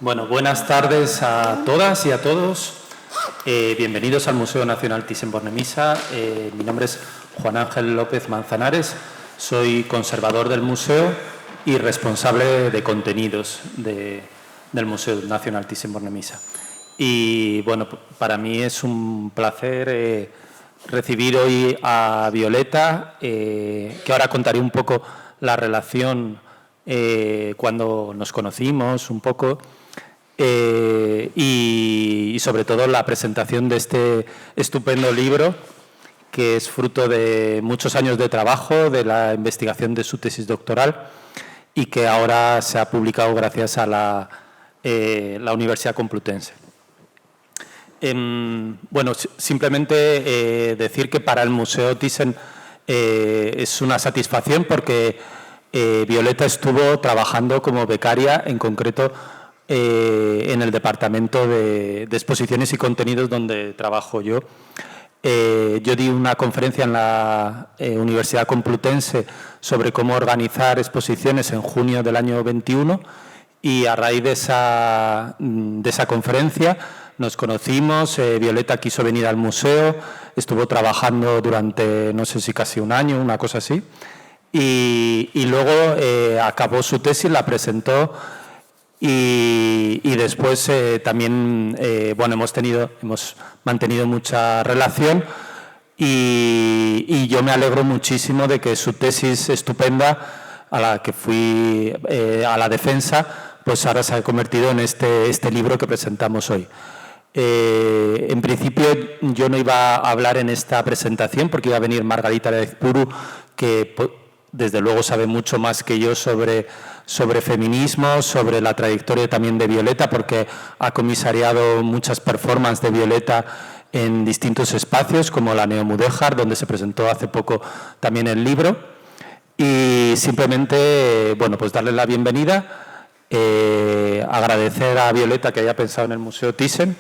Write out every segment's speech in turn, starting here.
Bueno, buenas tardes a todas y a todos. Bienvenidos al Museo Nacional Thyssen-Bornemisza. Mi nombre es Juan Ángel López Manzanares. Soy conservador del museo y responsable de contenidos del Museo Nacional Thyssen-Bornemisza. Y bueno, para mí es un placer recibir hoy a Violeta, que ahora contaré un poco la relación cuando nos conocimos un poco. Y sobre todo la presentación de este estupendo libro que es fruto de muchos años de trabajo, de la investigación de su tesis doctoral y que ahora se ha publicado gracias a la Universidad Complutense. Bueno, simplemente decir que para el Museo Thyssen es una satisfacción porque Violeta estuvo trabajando como becaria, en concreto en el departamento de exposiciones y contenidos donde trabajo yo. Yo di una conferencia en la Universidad Complutense sobre cómo organizar exposiciones en junio del año 21 y a raíz de esa conferencia nos conocimos. Violeta quiso venir al museo, estuvo trabajando durante no sé si casi un año, una cosa así, y luego acabó su tesis, la presentó. Y después también bueno, hemos mantenido mucha relación y yo me alegro muchísimo de que su tesis estupenda, a la que fui a la defensa, pues ahora se ha convertido en este libro que presentamos hoy. En principio yo no iba a hablar en esta presentación porque iba a venir Margarita Lezpuru, que desde luego sabe mucho más que yo sobre feminismo, sobre la trayectoria también de Violeta, porque ha comisariado muchas performances de Violeta en distintos espacios, como la Neomudéjar, donde se presentó hace poco también el libro. Y simplemente, bueno, pues darle la bienvenida, agradecer a Violeta que haya pensado en el Museo Thyssen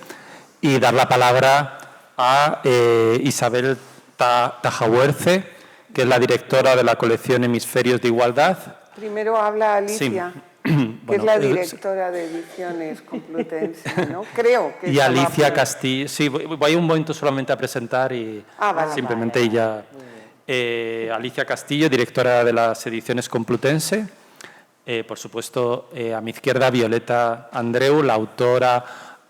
y dar la palabra a Isabel Tajahuerce, que es la directora de la colección Hemisferios de Igualdad. Primero habla Alicia, sí. que es la directora de Ediciones Complutense, ¿no? Creo que y Alicia Castillo. Sí, voy un momento solamente a presentar y vale, simplemente ella. Alicia Castillo, directora de las Ediciones Complutense. Por supuesto, a mi izquierda, Violeta Andreu, la autora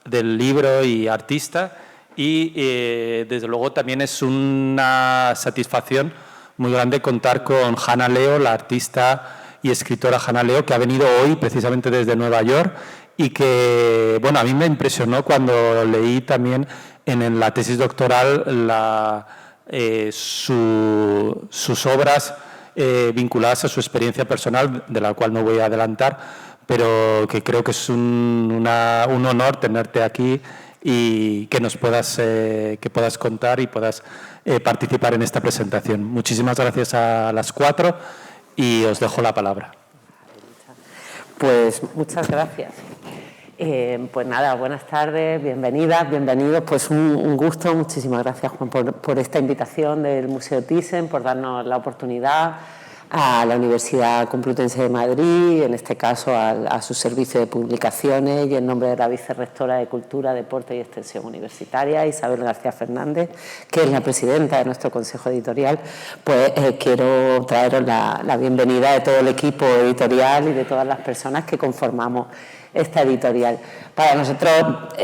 del libro y artista. Y desde luego también es una satisfacción muy grande contar con Hannah Leo, la artista y escritora Hannah Leo, que ha venido hoy precisamente desde Nueva York y que, bueno, a mí me impresionó cuando leí también en la tesis doctoral sus obras vinculadas a su experiencia personal, de la cual no voy a adelantar, pero que creo que es un honor tenerte aquí y que nos puedas contar y puedas participar en esta presentación. Muchísimas gracias a las cuatro y os dejo la palabra. Pues muchas gracias. Pues nada, buenas tardes, bienvenidas, bienvenidos. Pues un gusto, muchísimas gracias, Juan, por esta invitación del Museo Thyssen, por darnos la oportunidad a la Universidad Complutense de Madrid, en este caso a su servicio de publicaciones, y en nombre de la vicerrectora de Cultura, Deporte y Extensión Universitaria, Isabel García Fernández, que es la presidenta de nuestro Consejo Editorial, pues quiero traeros la bienvenida de todo el equipo editorial y de todas las personas que conformamos esta editorial. Para nosotros,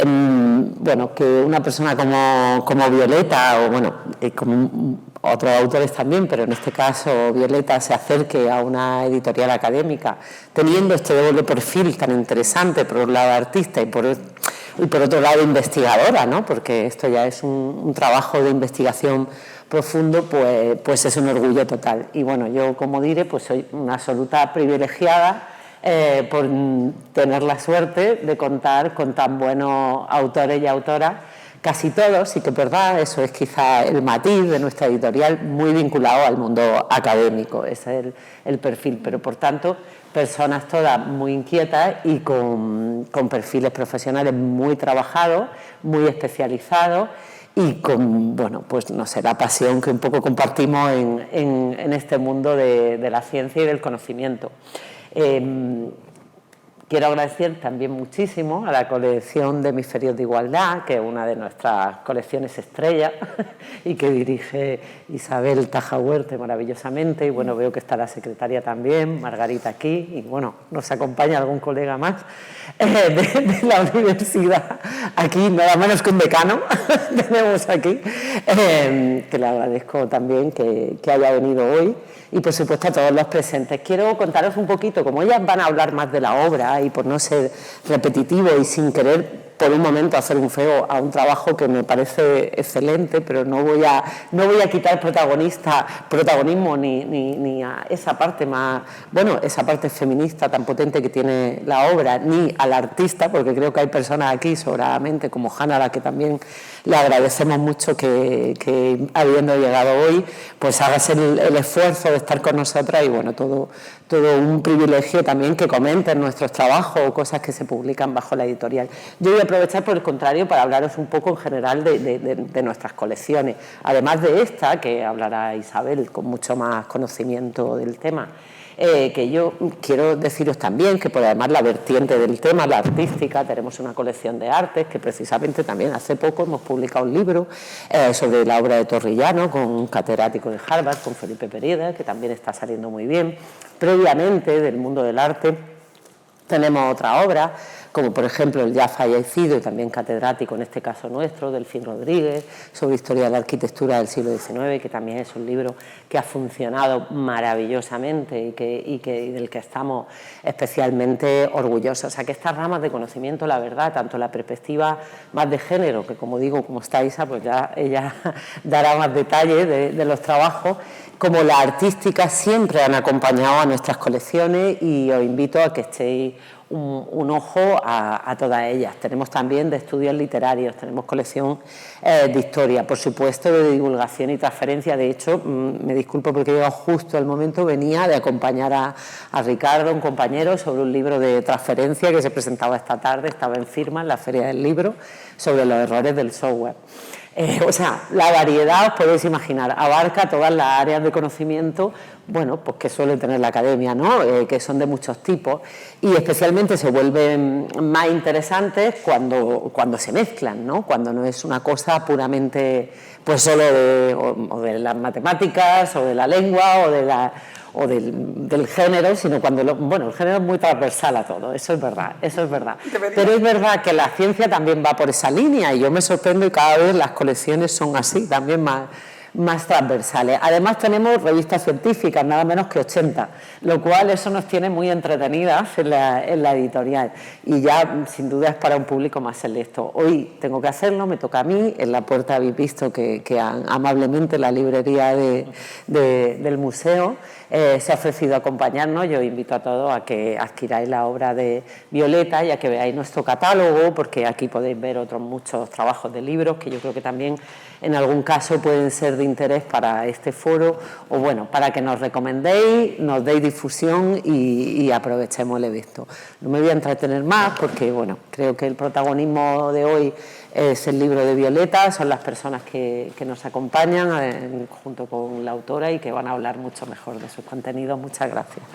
bueno, que una persona como Violeta, o bueno, como otros autores también, pero en este caso Violeta, se acerque a una editorial académica, teniendo este doble perfil tan interesante, por un lado artista y por otro lado investigadora, ¿no? Porque esto ya es un trabajo de investigación profundo, pues es un orgullo total. Y bueno, yo, como diré, pues soy una absoluta privilegiada por tener la suerte de contar con tan buenos autores y autoras, casi todos, sí que es verdad, eso es quizá el matiz de nuestra editorial, muy vinculado al mundo académico, ese es el perfil, pero por tanto personas todas muy inquietas y con perfiles profesionales muy trabajados, muy especializados y con, bueno, pues no sé, la pasión que un poco compartimos en este mundo de la ciencia y del conocimiento. Quiero agradecer también muchísimo a la colección de Hemisferios de Igualdad, que es una de nuestras colecciones estrella y que dirige Isabel Tajahuerte maravillosamente. Y bueno, veo que está la secretaria también, Margarita aquí, y bueno, nos acompaña algún colega más de la universidad. Aquí nada menos que un decano tenemos aquí, que le agradezco también que haya venido hoy. Y por supuesto a todos los presentes. Quiero contaros un poquito, como ellas van a hablar más de la obra y por no ser repetitivo y sin querer por un momento hacer un feo a un trabajo que me parece excelente, pero no voy a quitar protagonismo ni a esa parte más, bueno, esa parte feminista tan potente que tiene la obra, ni al artista, porque creo que hay personas aquí sobradamente como Hanna, a la que también le agradecemos mucho que habiendo llegado hoy, pues hagas el esfuerzo de estar con nosotras y bueno, todo un privilegio también que comenten nuestros trabajos o cosas que se publican bajo la editorial. Yo voy a aprovechar por el contrario para hablaros un poco en general de nuestras colecciones, además de esta que hablará Isabel con mucho más conocimiento del tema. Que yo quiero deciros también que por además la vertiente del tema, la artística, tenemos una colección de artes que precisamente también hace poco hemos publicado un libro sobre la obra de Torrillano con un catedrático de Harvard, con Felipe Pereda, que también está saliendo muy bien. Previamente del mundo del arte tenemos otra obra, como por ejemplo el ya fallecido y también catedrático, en este caso nuestro, Delfín Rodríguez, sobre historia de la arquitectura del siglo XIX, que también es un libro que ha funcionado maravillosamente y del que estamos especialmente orgullosos. O sea, que estas ramas de conocimiento, la verdad, tanto la perspectiva más de género, que como digo, como está Isa, pues ya ella dará más detalles de los trabajos, como la artística, siempre han acompañado a nuestras colecciones y os invito a que echéis un ojo a todas ellas. Tenemos también de estudios literarios, tenemos colección de historia, por supuesto de divulgación y transferencia. De hecho, me disculpo porque yo justo al momento venía de acompañar a Ricardo, un compañero, sobre un libro de transferencia que se presentaba esta tarde, estaba en firma en la Feria del Libro, sobre los errores del software. O sea, la variedad, os podéis imaginar, abarca todas las áreas de conocimiento, bueno, pues que suele tener la academia, ¿no? Que son de muchos tipos y especialmente se vuelven más interesantes cuando se mezclan, ¿no? Cuando no es una cosa puramente, pues solo de las matemáticas o de la lengua o del género, sino cuando el género es muy transversal a todo, eso es verdad. Pero es verdad que la ciencia también va por esa línea y yo me sorprendo y cada vez las colecciones son así, también más transversales. Además tenemos revistas científicas, nada menos que 80, lo cual eso nos tiene muy entretenidas en la editorial y ya sin duda es para un público más selecto. Hoy tengo que hacerlo, me toca a mí, en la puerta habéis visto que amablemente la librería del museo se ha ofrecido a acompañarnos. Yo invito a todos a que adquiráis la obra de Violeta y a que veáis nuestro catálogo, porque aquí podéis ver otros muchos trabajos de libros que yo creo que también en algún caso pueden ser de interés para este foro o bueno, para que nos recomendéis, nos deis difusión y aprovechemos el evento. No me voy a entretener más porque bueno, creo que el protagonismo de hoy es el libro de Violeta, son las personas que nos acompañan junto con la autora y que van a hablar mucho mejor de sus contenidos. Muchas gracias.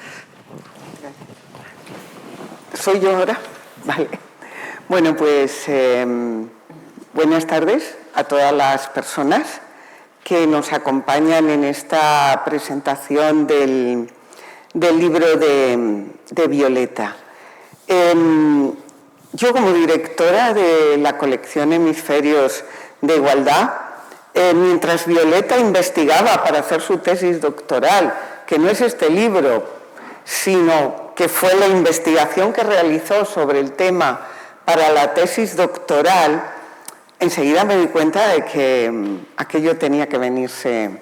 ¿Soy yo ahora? Vale. Bueno, pues buenas tardes a todas las personas que nos acompañan en esta presentación del libro de Violeta. Yo, como directora de la colección Hemisferios de Igualdad, mientras Violeta investigaba para hacer su tesis doctoral, que no es este libro, sino que fue la investigación que realizó sobre el tema para la tesis doctoral, enseguida me di cuenta de que aquello tenía que venirse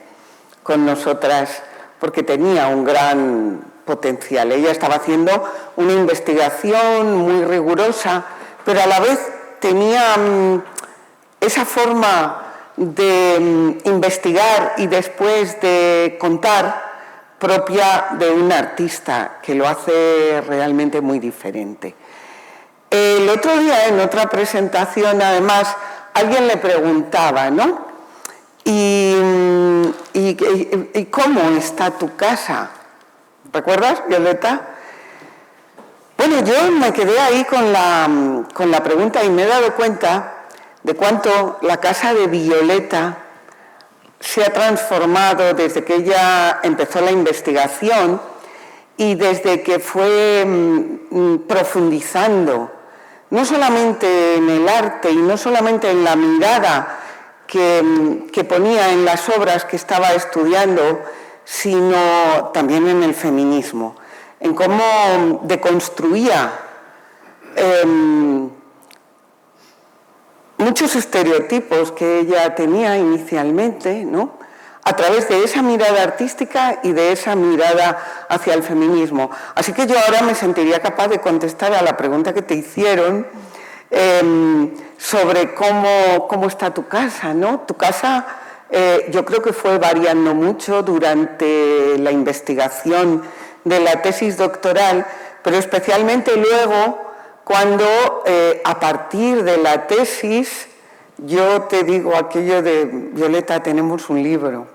con nosotras porque tenía un gran potencial. Ella estaba haciendo una investigación muy rigurosa, pero a la vez tenía esa forma de investigar y después de contar propia de un artista, que lo hace realmente muy diferente. El otro día, en otra presentación, además, alguien le preguntaba, ¿no? ¿Y cómo está tu casa? ¿Recuerdas, Violeta? Bueno, yo me quedé ahí con la pregunta y me he dado cuenta de cuánto la casa de Violeta se ha transformado desde que ella empezó la investigación y desde que fue profundizando, no solamente en el arte y no solamente en la mirada que ponía en las obras que estaba estudiando, sino también en el feminismo, en cómo deconstruía muchos estereotipos que ella tenía inicialmente, ¿no?, a través de esa mirada artística y de esa mirada hacia el feminismo. Así que yo ahora me sentiría capaz de contestar a la pregunta que te hicieron sobre cómo está tu casa, ¿no? Tu casa yo creo que fue variando mucho durante la investigación de la tesis doctoral, pero especialmente luego cuando a partir de la tesis yo te digo aquello de Violeta, tenemos un libro.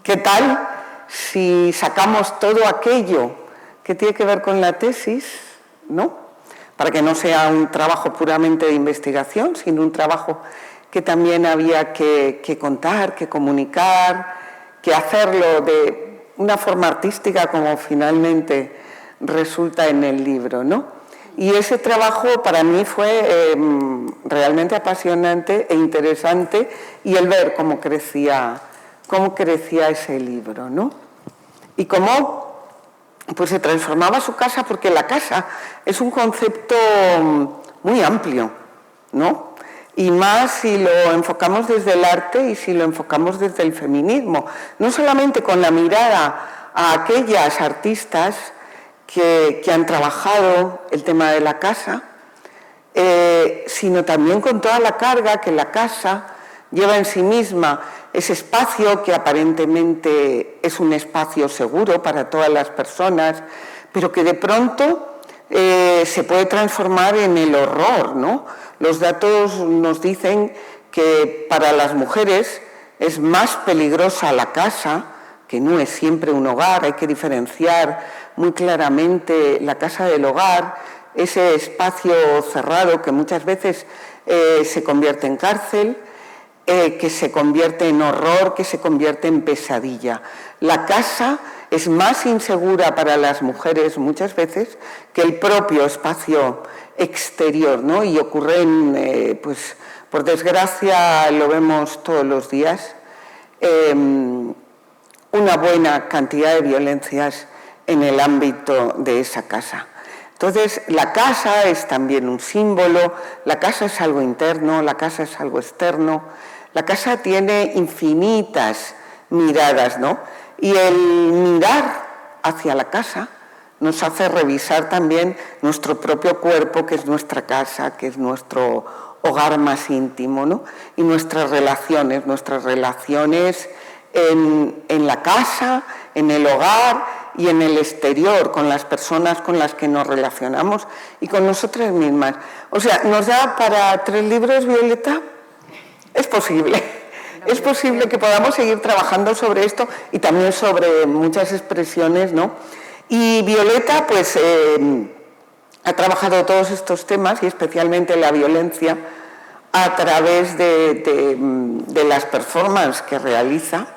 ¿Qué tal si sacamos todo aquello que tiene que ver con la tesis, ¿no?, para que no sea un trabajo puramente de investigación, sino un trabajo que también había que contar, que comunicar, que hacerlo de una forma artística como finalmente resulta en el libro, ¿no? Y ese trabajo para mí fue realmente apasionante e interesante, y el ver cómo crecía ese libro, ¿no? Y cómo pues se transformaba su casa, porque la casa es un concepto muy amplio, ¿no? Y más si lo enfocamos desde el arte y si lo enfocamos desde el feminismo, no solamente con la mirada a aquellas artistas que han trabajado el tema de la casa, sino también con toda la carga que la casa lleva en sí misma, ese espacio que aparentemente es un espacio seguro para todas las personas, pero que de pronto se puede transformar en el horror, ¿no? Los datos nos dicen que para las mujeres es más peligrosa la casa, que no es siempre un hogar. Hay que diferenciar muy claramente la casa del hogar, ese espacio cerrado que muchas veces se convierte en cárcel, que se convierte en horror, que se convierte en pesadilla. La casa es más insegura para las mujeres muchas veces que el propio espacio exterior, ¿no? Y ocurren, pues por desgracia lo vemos todos los días, una buena cantidad de violencias en el ámbito de esa casa. Entonces, la casa es también un símbolo, la casa es algo interno, la casa es algo externo, la casa tiene infinitas miradas, ¿no? Y el mirar hacia la casa nos hace revisar también nuestro propio cuerpo, que es nuestra casa, que es nuestro hogar más íntimo, ¿no? Y nuestras relaciones en la casa, en el hogar y en el exterior, con las personas con las que nos relacionamos y con nosotras mismas. O sea, ¿nos da para 3 libros, Violeta? Es posible. Es posible que podamos seguir trabajando sobre esto y también sobre muchas expresiones, ¿no? Y Violeta, pues, ha trabajado todos estos temas y especialmente la violencia a través de las performances que realiza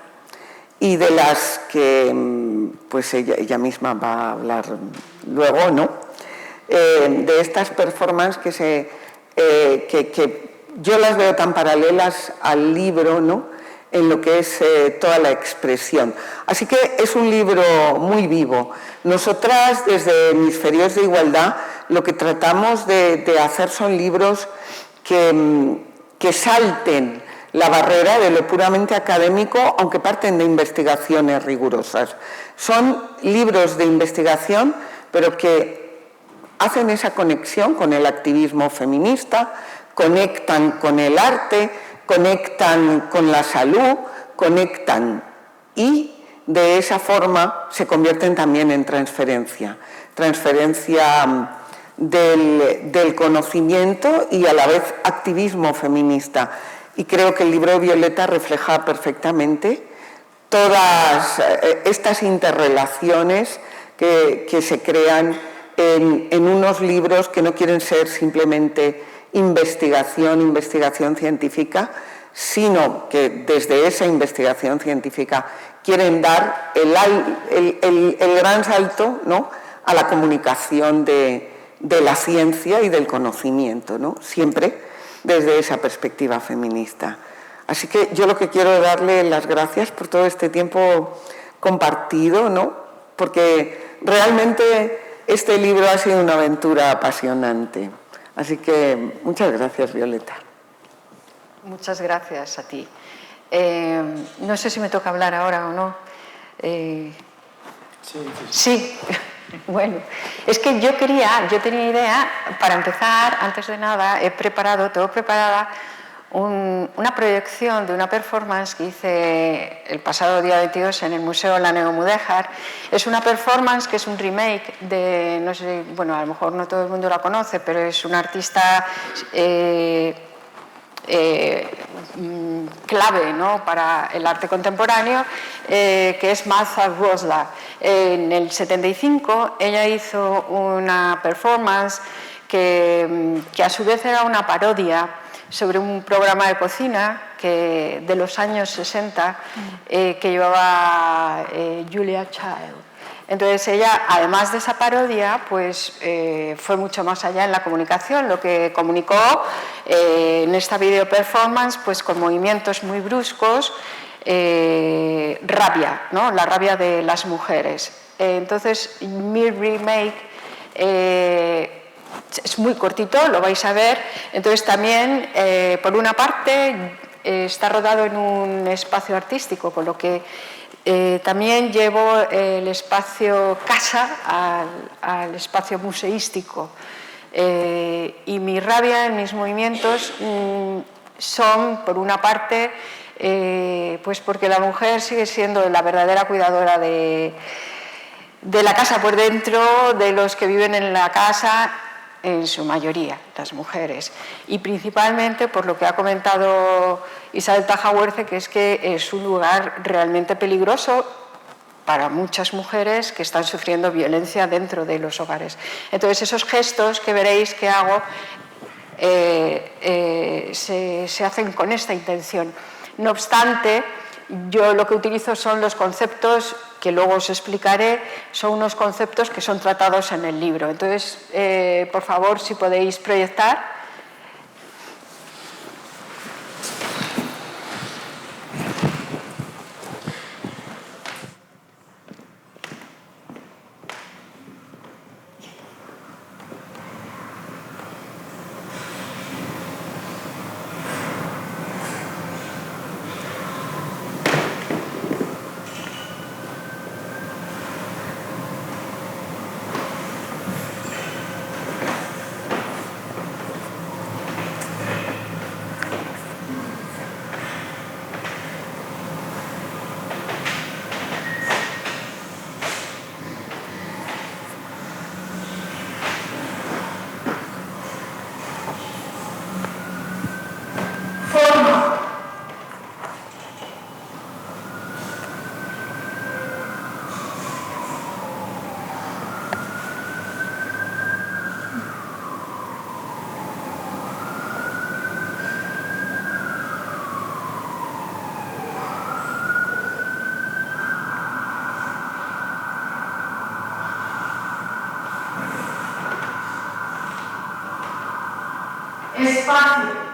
y de las que pues ella misma va a hablar luego, ¿no? De estas performances que yo las veo tan paralelas al libro, ¿no?, en lo que es toda la expresión. Así que es un libro muy vivo. Nosotras, desde Hemisferios de Igualdad, lo que tratamos de hacer son libros que salten la barrera de lo puramente académico, aunque parten de investigaciones rigurosas. Son libros de investigación, pero que hacen esa conexión con el activismo feminista, conectan con el arte, conectan con la salud, conectan y de esa forma se convierten también en transferencia del conocimiento y a la vez activismo feminista. Y creo que el libro de Violeta refleja perfectamente todas estas interrelaciones que se crean en unos libros que no quieren ser simplemente investigación científica, sino que desde esa investigación científica quieren dar el gran salto, ¿no?, a la comunicación de la ciencia y del conocimiento, ¿no?, siempre desde esa perspectiva feminista. Así que yo lo que quiero es darle las gracias por todo este tiempo compartido, ¿no?, porque realmente este libro ha sido una aventura apasionante. Así que muchas gracias, Violeta. Muchas gracias a ti. No sé si me toca hablar ahora o no. Sí. Bueno, es que yo tenía idea, para empezar, antes de nada, tengo preparada una proyección de una performance que hice el pasado día 22 en el Museo Laneo Mudéjar. Es una performance que es un remake de, no sé, bueno, a lo mejor no todo el mundo la conoce, pero es un artista clave, ¿no?, para el arte contemporáneo, que es Martha Rosler. En el 75 ella hizo una performance que a su vez era una parodia sobre un programa de cocina de los años 60 que llevaba Julia Child. Entonces ella, además de esa parodia, pues fue mucho más allá en la comunicación, lo que comunicó en esta video performance, pues con movimientos muy bruscos, rabia, ¿no?, la rabia de las mujeres. Entonces mi remake es muy cortito, lo vais a ver. Entonces también, por una parte, está rodado en un espacio artístico, con lo que también llevo el espacio casa al espacio museístico. Y mi rabia en mis movimientos son, por una parte, pues porque la mujer sigue siendo la verdadera cuidadora de la casa por dentro, de los que viven en la casa, en su mayoría, las mujeres. Y principalmente por lo que ha comentado Isabel Tajahuerce, que es que es un lugar realmente peligroso para muchas mujeres que están sufriendo violencia dentro de los hogares. Entonces, esos gestos que veréis que hago se hacen con esta intención. No obstante, yo lo que utilizo son los conceptos que luego os explicaré, son unos conceptos que son tratados en el libro. Entonces, por favor, si podéis proyectar. Espacio.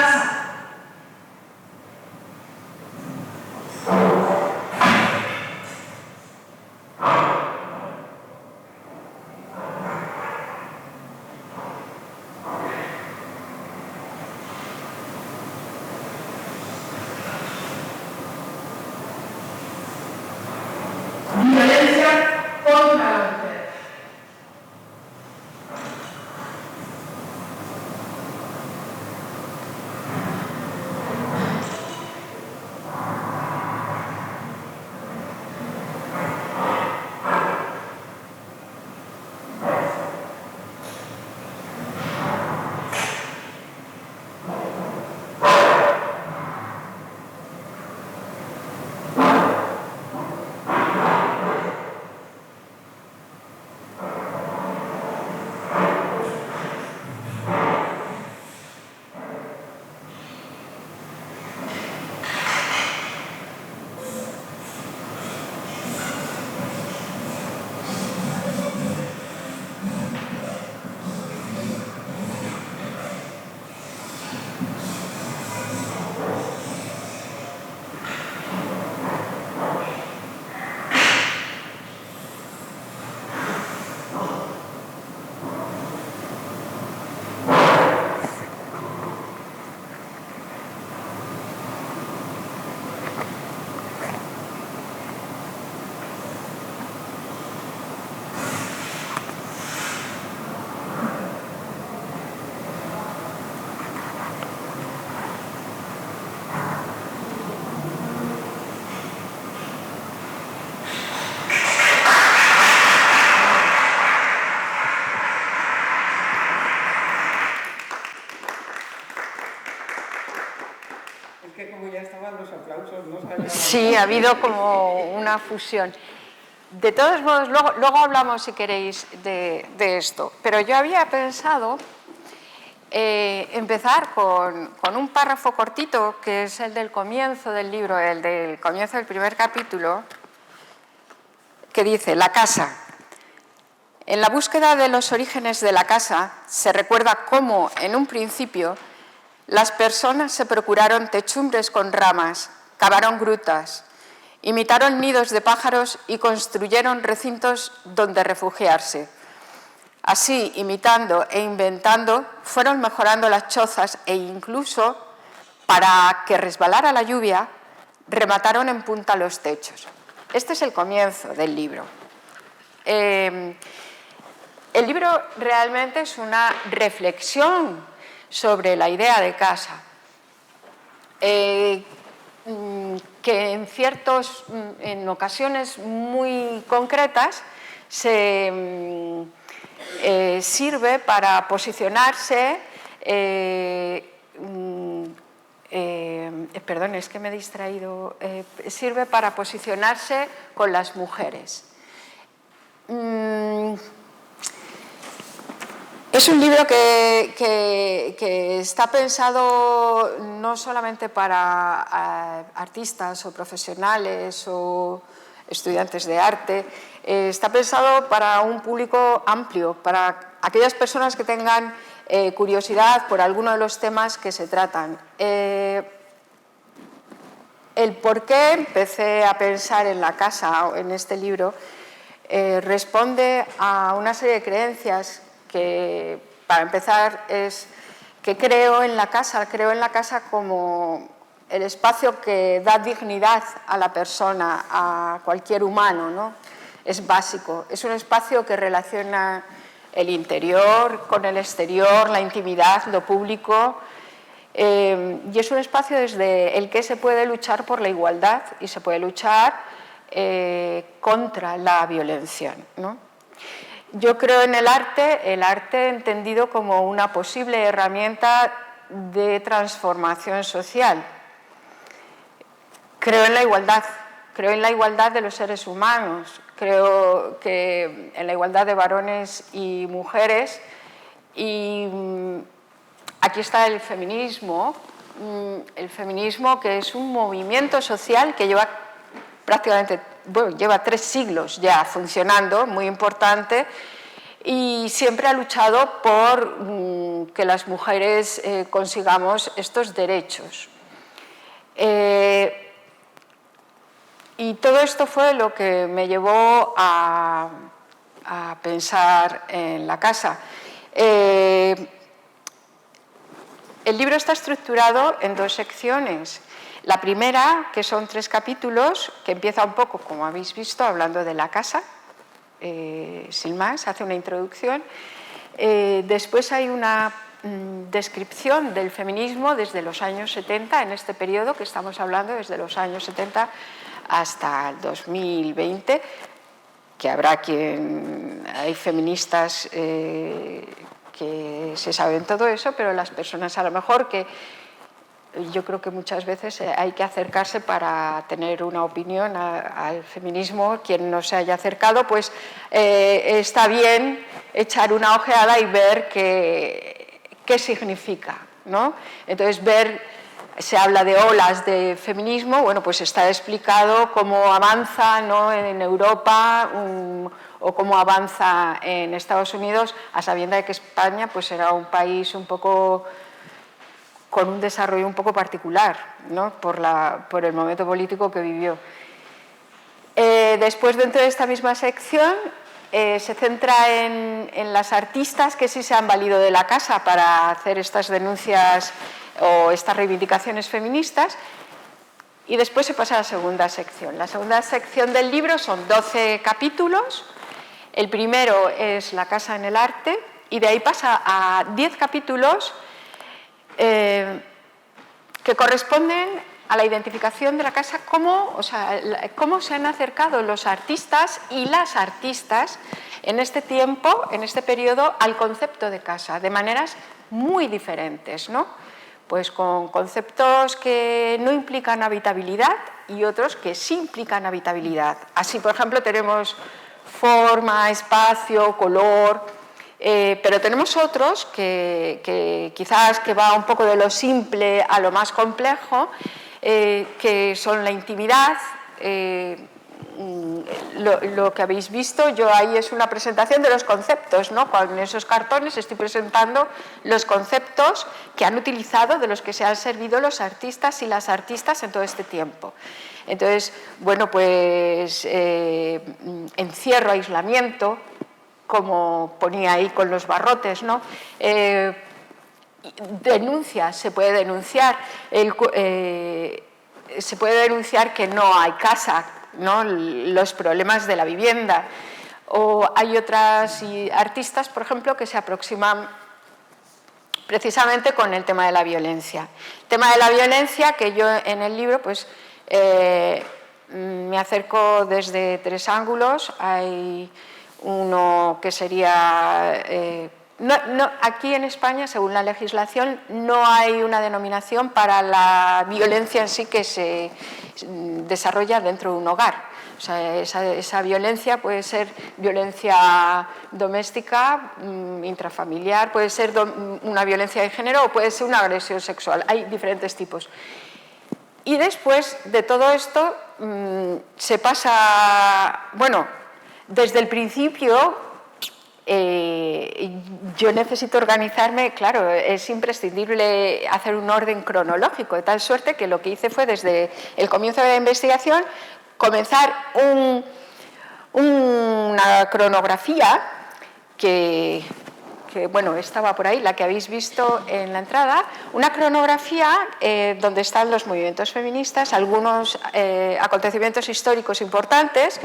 casa. Violencia contra la mujer. Sí, ha habido como una fusión. De todos modos, luego hablamos, si queréis, de esto. Pero yo había pensado empezar con un párrafo cortito, que es el del comienzo del libro, el del comienzo del primer capítulo, que dice: la casa. En la búsqueda de los orígenes de la casa se recuerda cómo, en un principio, las personas se procuraron techumbres con ramas, cavaron grutas, imitaron nidos de pájaros y construyeron recintos donde refugiarse. Así, imitando e inventando, fueron mejorando las chozas e incluso, para que resbalara la lluvia, remataron en punta los techos. Este es el comienzo del libro. El libro realmente es una reflexión sobre la idea de casa, que en ocasiones muy concretas sirve para posicionarse, perdón, es que me he distraído, sirve para posicionarse con las mujeres. Es un libro que está pensado no solamente para artistas o profesionales o estudiantes de arte, está pensado para un público amplio, para aquellas personas que tengan curiosidad por alguno de los temas que se tratan. El por qué empecé a pensar en la casa en este libro responde a una serie de creencias que, para empezar, es que creo en la casa como el espacio que da dignidad a la persona, a cualquier humano, ¿no? Es básico, es un espacio que relaciona el interior con el exterior, la intimidad, lo público, y es un espacio desde el que se puede luchar por la igualdad y se puede luchar contra la violencia, ¿no? Yo creo en el arte entendido como una posible herramienta de transformación social. Creo en la igualdad de los seres humanos, creo que en la igualdad de varones y mujeres, y aquí está el feminismo que es un movimiento social que lleva prácticamente, lleva 3 siglos ya funcionando, muy importante, y siempre ha luchado por que las mujeres consigamos estos derechos. Y todo esto fue lo que me llevó a pensar en la casa. El libro está estructurado en 2 secciones. La primera, que son 3 capítulos, que empieza un poco, como habéis visto, hablando de la casa, sin más, hace una introducción. Después hay una descripción del feminismo desde los años 70, en este periodo que estamos hablando, desde los años 70 hasta el 2020, que hay feministas que se saben todo eso, pero las personas a lo mejor que yo creo que muchas veces hay que acercarse para tener una opinión al feminismo. Quien no se haya acercado, pues está bien echar una ojeada y ver qué significa, ¿no? Entonces, se habla de olas de feminismo, bueno, pues está explicado cómo avanza, ¿no?, en Europa o cómo avanza en Estados Unidos, a sabiendas de que España pues era un país un poco con un desarrollo un poco particular, ¿no?, por el momento político que vivió. Después, dentro de esta misma sección, se centra en las artistas que sí se han valido de la casa para hacer estas denuncias o estas reivindicaciones feministas, y después se pasa a la segunda sección. La segunda sección del libro son 12 capítulos. El primero es La casa en el arte, y de ahí pasa a 10 capítulos que corresponden a la identificación de la casa, cómo se han acercado los artistas y las artistas en este tiempo, en este periodo, al concepto de casa, de maneras muy diferentes, ¿no? Pues con conceptos que no implican habitabilidad y otros que sí implican habitabilidad. Así, por ejemplo, tenemos forma, espacio, color, pero tenemos otros que quizás que va un poco de lo simple a lo más complejo, que son la intimidad. Lo que habéis visto, yo ahí es una presentación de los conceptos, ¿no? Con esos cartones estoy presentando los conceptos que han utilizado, de los que se han servido los artistas y las artistas en todo este tiempo. Entonces, bueno, pues encierro, aislamiento, como ponía ahí con los barrotes, ¿no? Denuncia, se puede denunciar que no hay casa, ¿no?, los problemas de la vivienda. O hay otras artistas, por ejemplo, que se aproximan precisamente con el tema de la violencia. El tema de la violencia, que yo en el libro pues me acerco desde 3 ángulos. Hay uno que sería... aquí en España, según la legislación, no hay una denominación para la violencia en sí que se desarrolla dentro de un hogar. O sea, esa violencia puede ser violencia doméstica, intrafamiliar, puede ser una violencia de género o puede ser una agresión sexual. Hay diferentes tipos. Y después de todo esto se pasa, bueno, desde el principio yo necesito organizarme, claro, es imprescindible hacer un orden cronológico, de tal suerte que lo que hice fue desde el comienzo de la investigación comenzar una cronografía que bueno, estaba por ahí, la que habéis visto en la entrada, una cronografía donde están los movimientos feministas, algunos acontecimientos históricos importantes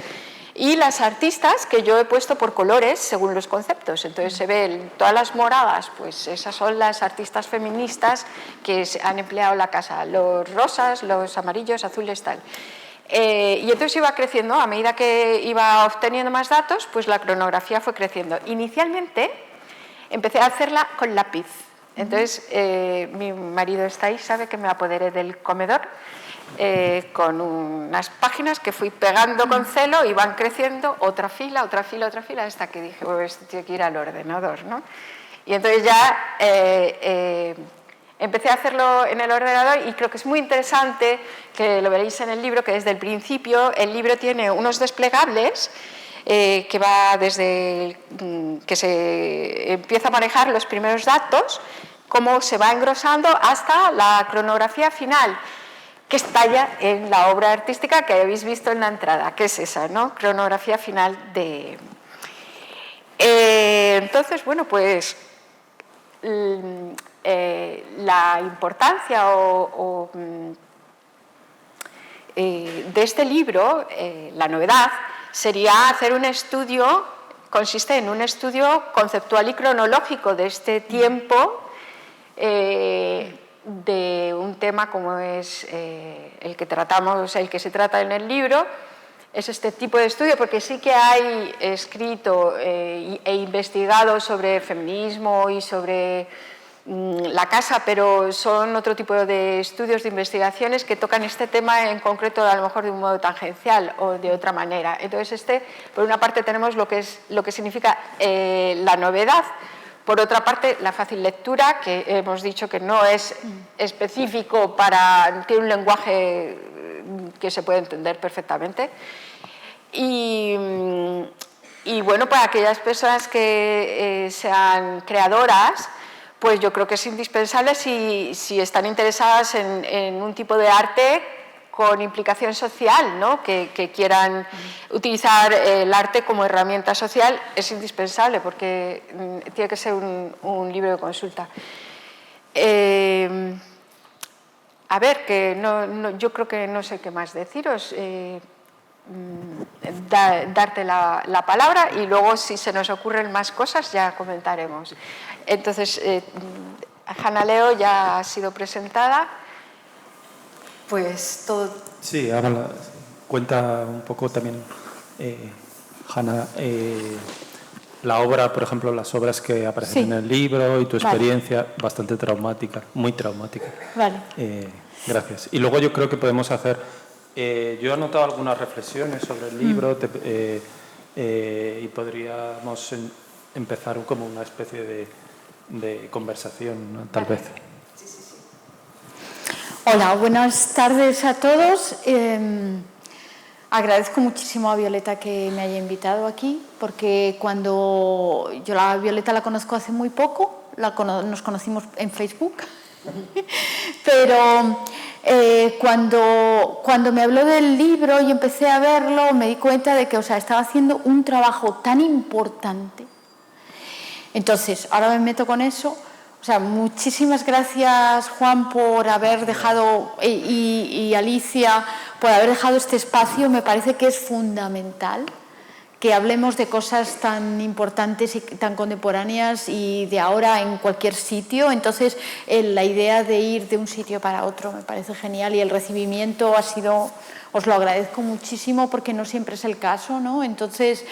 y las artistas que yo he puesto por colores según los conceptos. Entonces se ven todas las moradas, pues esas son las artistas feministas que han empleado la casa, los rosas, los amarillos, azules, tal. Y entonces iba creciendo, a medida que iba obteniendo más datos, pues la cronografía fue creciendo. Inicialmente empecé a hacerla con lápiz. Entonces mi marido está ahí, sabe que me apoderé del comedor con unas páginas que fui pegando con celo y van creciendo otra fila, otra fila, otra fila, hasta que dije, bueno, esto tiene que ir al ordenador, ¿no? Y entonces ya empecé a hacerlo en el ordenador y creo que es muy interesante, que lo veréis en el libro, que desde el principio el libro tiene unos desplegables que va desde que se empieza a manejar los primeros datos, cómo se va engrosando hasta la cronografía final, que estalla en la obra artística que habéis visto en la entrada, que es esa, ¿no? Cronografía final de... entonces, bueno, pues la importancia de este libro, la novedad, sería hacer un estudio, consiste en un estudio conceptual y cronológico de este tiempo, de un tema como es el que se trata en el libro. Es este tipo de estudio, porque sí que hay escrito e investigado sobre feminismo y sobre la casa, pero son otro tipo de estudios, de investigaciones que tocan este tema en concreto, a lo mejor de un modo tangencial o de otra manera. Entonces, por una parte tenemos lo que significa la novedad, por otra parte la fácil lectura, que hemos dicho que no es específico tiene un lenguaje que se puede entender perfectamente. Y bueno, para aquellas personas que sean creadoras, pues yo creo que es indispensable si están interesadas en un tipo de arte con implicación social, ¿no? que quieran utilizar el arte como herramienta social, es indispensable porque tiene que ser un libro de consulta. A ver, yo creo que no sé qué más deciros. Darte la palabra y luego, si se nos ocurren más cosas, ya comentaremos. Entonces, Hanna Leo ya ha sido presentada. Pues todo... Sí, ahora cuenta un poco también, Hanna, la obra, por ejemplo, las obras que aparecen en el libro y tu experiencia, bastante traumática, muy traumática. Vale. Gracias. Y luego yo creo que podemos hacer... yo he anotado algunas reflexiones sobre el libro y podríamos empezar como una especie de conversación, ¿no? Tal vez. Hola, buenas tardes a todos. Agradezco muchísimo a Violeta que me haya invitado aquí, porque cuando yo a Violeta la conozco hace muy poco, nos conocimos en Facebook, pero cuando me habló del libro y empecé a verlo, me di cuenta de que estaba haciendo un trabajo tan importante. Entonces, ahora me meto con eso. Muchísimas gracias, Juan, por haber dejado, y Alicia, por haber dejado este espacio. Me parece que es fundamental que hablemos de cosas tan importantes y tan contemporáneas y de ahora en cualquier sitio. Entonces, la idea de ir de un sitio para otro me parece genial, y el recibimiento ha sido, os lo agradezco muchísimo, porque no siempre es el caso, ¿no? Entonces,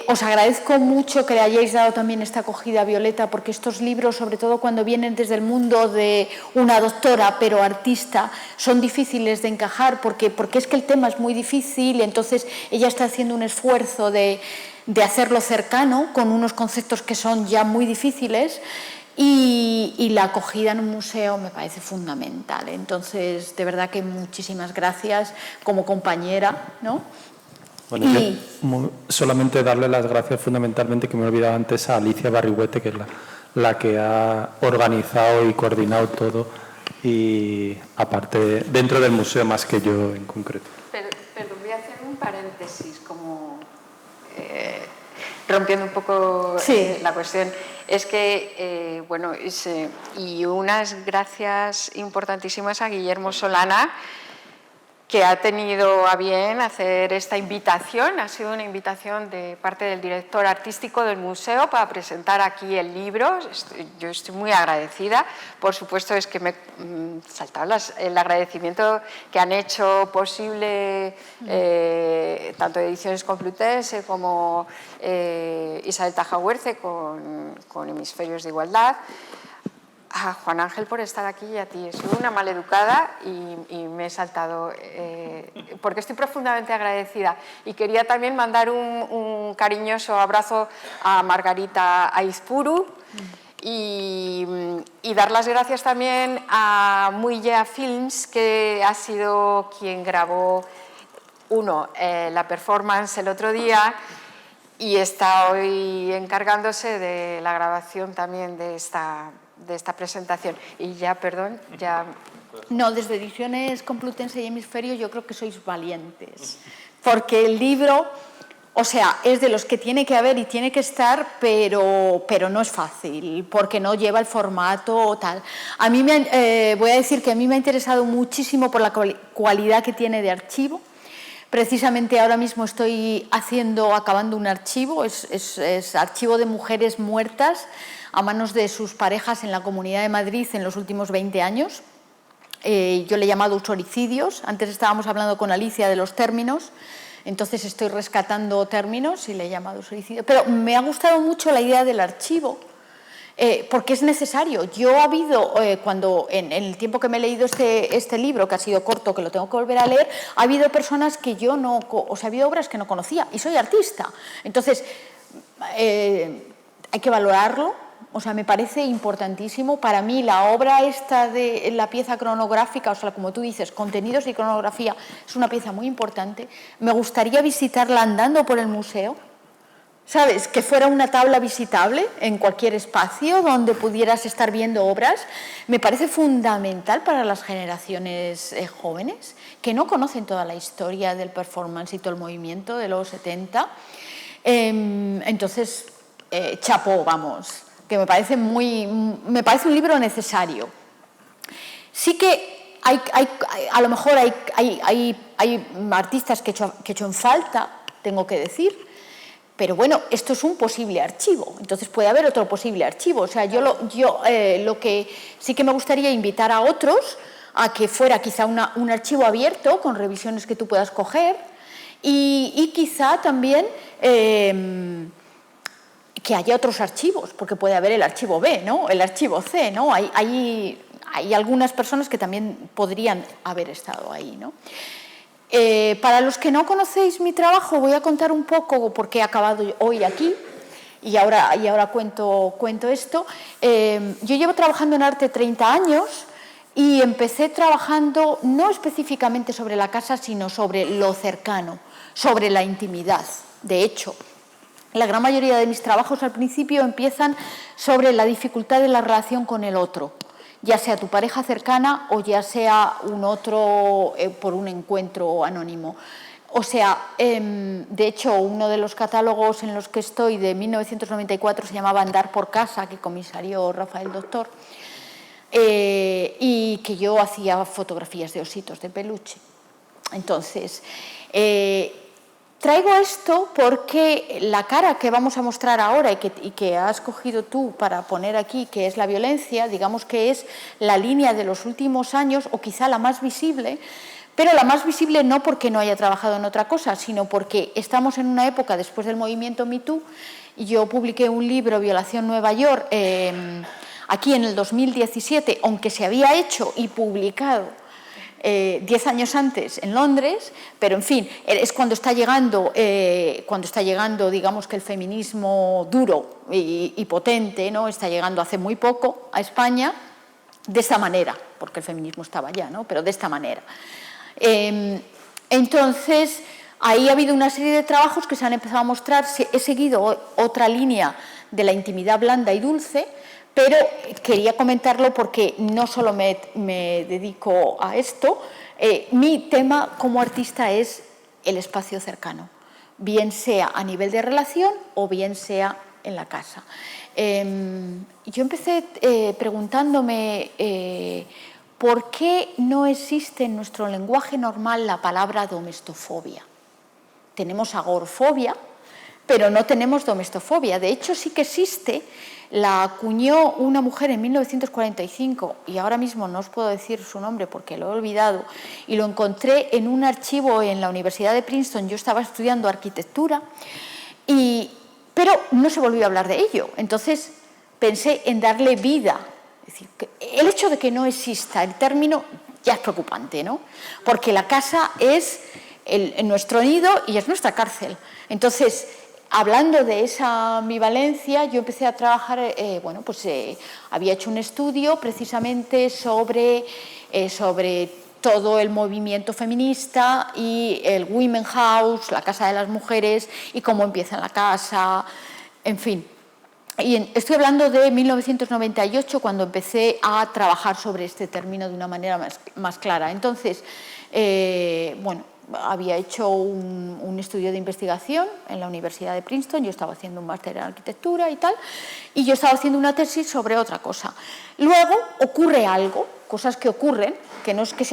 os agradezco mucho que le hayáis dado también esta acogida a Violeta, porque estos libros, sobre todo cuando vienen desde el mundo de una doctora pero artista, son difíciles de encajar, porque es que el tema es muy difícil. Entonces ella está haciendo un esfuerzo de hacerlo cercano, con unos conceptos que son ya muy difíciles, y la acogida en un museo me parece fundamental. Entonces, de verdad que muchísimas gracias como compañera, ¿no? Bueno, yo solamente darle las gracias fundamentalmente, que me he olvidado antes, a Alicia Barrigüete, que es la que ha organizado y coordinado todo, y aparte dentro del museo más que yo en concreto. Pero voy a hacer un paréntesis, como rompiendo un poco la cuestión. Es que, bueno, y unas gracias importantísimas a Guillermo Solana, que ha tenido a bien hacer esta invitación. Ha sido una invitación de parte del director artístico del museo para presentar aquí el libro. Yo estoy muy agradecida. Por supuesto, es que me saltaba el agradecimiento que han hecho posible tanto Ediciones Complutense como Isabel Tajahuerce con Hemisferios de Igualdad. A Juan Ángel por estar aquí, y a ti. Soy una maleducada y me he saltado, porque estoy profundamente agradecida. Y quería también mandar un cariñoso abrazo a Margarita Aizpuru y dar las gracias también a Muilla Films, que ha sido quien grabó uno, la performance el otro día, y está hoy encargándose de la grabación también de esta presentación. Y ya, perdón, ya... No, desde Ediciones Complutense y Hemisferio yo creo que sois valientes, porque el libro, o sea, es de los que tiene que haber y tiene que estar, pero no es fácil, porque no lleva el formato o tal. A mí voy a decir que a mí me ha interesado muchísimo por la cualidad que tiene de archivo. Precisamente ahora mismo estoy acabando un archivo, es archivo de mujeres muertas a manos de sus parejas en la Comunidad de Madrid en los últimos 20 años. Yo le he llamado usoricidios, antes estábamos hablando con Alicia de los términos, entonces estoy rescatando términos y le he llamado usoricidio. Pero me ha gustado mucho la idea del archivo, porque es necesario. Yo ha habido, cuando en el tiempo que me he leído este libro, que ha sido corto, que lo tengo que volver a leer, ha habido personas que yo no, o sea, ha habido obras que no conocía, y soy artista. Entonces, hay que valorarlo, o sea, me parece importantísimo. Para mí, la obra esta de la pieza cronográfica, o sea, como tú dices, contenidos y cronografía, es una pieza muy importante. Me gustaría visitarla andando por el museo, ¿sabes? Que fuera una tabla visitable en cualquier espacio donde pudieras estar viendo obras. Me parece fundamental para las generaciones jóvenes que no conocen toda la historia del performance y todo el movimiento de los 70. Entonces, chapó, vamos, que me parece un libro necesario. Sí que a lo mejor hay artistas que he hecho en falta, tengo que decir. Pero bueno, esto es un posible archivo, entonces puede haber otro posible archivo. O sea, yo lo que sí que me gustaría invitar a otros a que fuera quizá un archivo abierto con revisiones que tú puedas coger y quizá también que haya otros archivos, porque puede haber el archivo B, ¿no? El archivo C, ¿no? Hay algunas personas que también podrían haber estado ahí, ¿no? Para los que no conocéis mi trabajo, voy a contar un poco por qué he acabado hoy aquí y ahora cuento esto. Yo llevo trabajando en arte 30 años y empecé trabajando no específicamente sobre la casa, sino sobre lo cercano, sobre la intimidad. De hecho, la gran mayoría de mis trabajos al principio empiezan sobre la dificultad de la relación con el otro, ya sea tu pareja cercana o ya sea un otro por un encuentro anónimo. O sea, de hecho, uno de los catálogos en los que estoy de 1994 se llamaba Andar por casa, que comisarió Rafael Doctor, y que yo hacía fotografías de ositos de peluche. Entonces, traigo esto porque la cara que vamos a mostrar ahora y que has cogido tú para poner aquí, que es la violencia, digamos que es la línea de los últimos años, o quizá la más visible, pero la más visible no porque no haya trabajado en otra cosa, sino porque estamos en una época después del movimiento Me Too. Yo publiqué un libro, Violación Nueva York, aquí en el 2017, aunque se había hecho y publicado 10 años antes en Londres, pero en fin, es cuando está llegando, digamos que el feminismo duro y potente, ¿no? Está llegando hace muy poco a España, de esta manera, porque el feminismo estaba ya, ¿no? Pero de esta manera. Entonces, ahí ha habido una serie de trabajos que se han empezado a mostrar. He seguido otra línea de la intimidad blanda y dulce, pero quería comentarlo porque no solo me dedico a esto. Mi tema como artista es el espacio cercano, bien sea a nivel de relación o bien sea en la casa. Yo empecé preguntándome por qué no existe en nuestro lenguaje normal la palabra domestofobia. Tenemos agorfobia, pero no tenemos domestofobia. De hecho, sí que existe. La acuñó una mujer en 1945 y ahora mismo no os puedo decir su nombre porque lo he olvidado, y lo encontré en un archivo en la Universidad de Princeton. Yo estaba estudiando arquitectura, pero no se volvió a hablar de ello. Entonces pensé en darle vida. Es decir, que el hecho de que no exista el término ya es preocupante, ¿no? Porque la casa es nuestro nido y es nuestra cárcel. Entonces, hablando de esa ambivalencia, yo empecé a trabajar, había hecho un estudio precisamente sobre todo el movimiento feminista y el Women House, la casa de las mujeres y cómo empieza en la casa, en fin. Y estoy hablando de 1998, cuando empecé a trabajar sobre este término de una manera más clara. Entonces, bueno, había hecho un estudio de investigación en la Universidad de Princeton, yo estaba haciendo un máster en arquitectura y tal, y yo estaba haciendo una tesis sobre otra cosa. Luego ocurre algo, cosas que ocurren, que no es que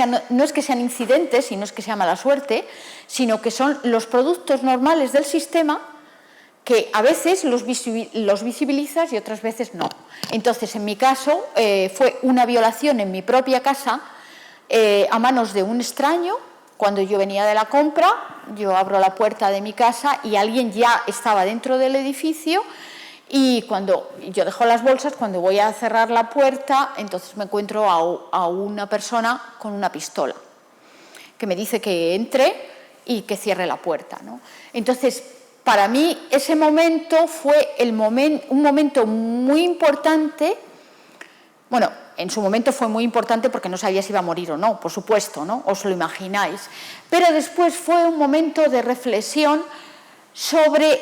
sean incidentes y no es que sea mala suerte, sino que son los productos normales del sistema que a veces los visibilizas y otras veces no. Entonces, en mi caso, fue una violación en mi propia casa a manos de un extraño. Cuando yo venía de la compra, yo abro la puerta de mi casa y alguien ya estaba dentro del edificio, y cuando yo dejo las bolsas, cuando voy a cerrar la puerta, entonces me encuentro a una persona con una pistola que me dice que entre y que cierre la puerta, ¿no? Entonces, para mí ese momento fue un momento muy importante. Bueno, en su momento fue muy importante porque no sabía si iba a morir o no, por supuesto, ¿no? Os lo imagináis. Pero después fue un momento de reflexión sobre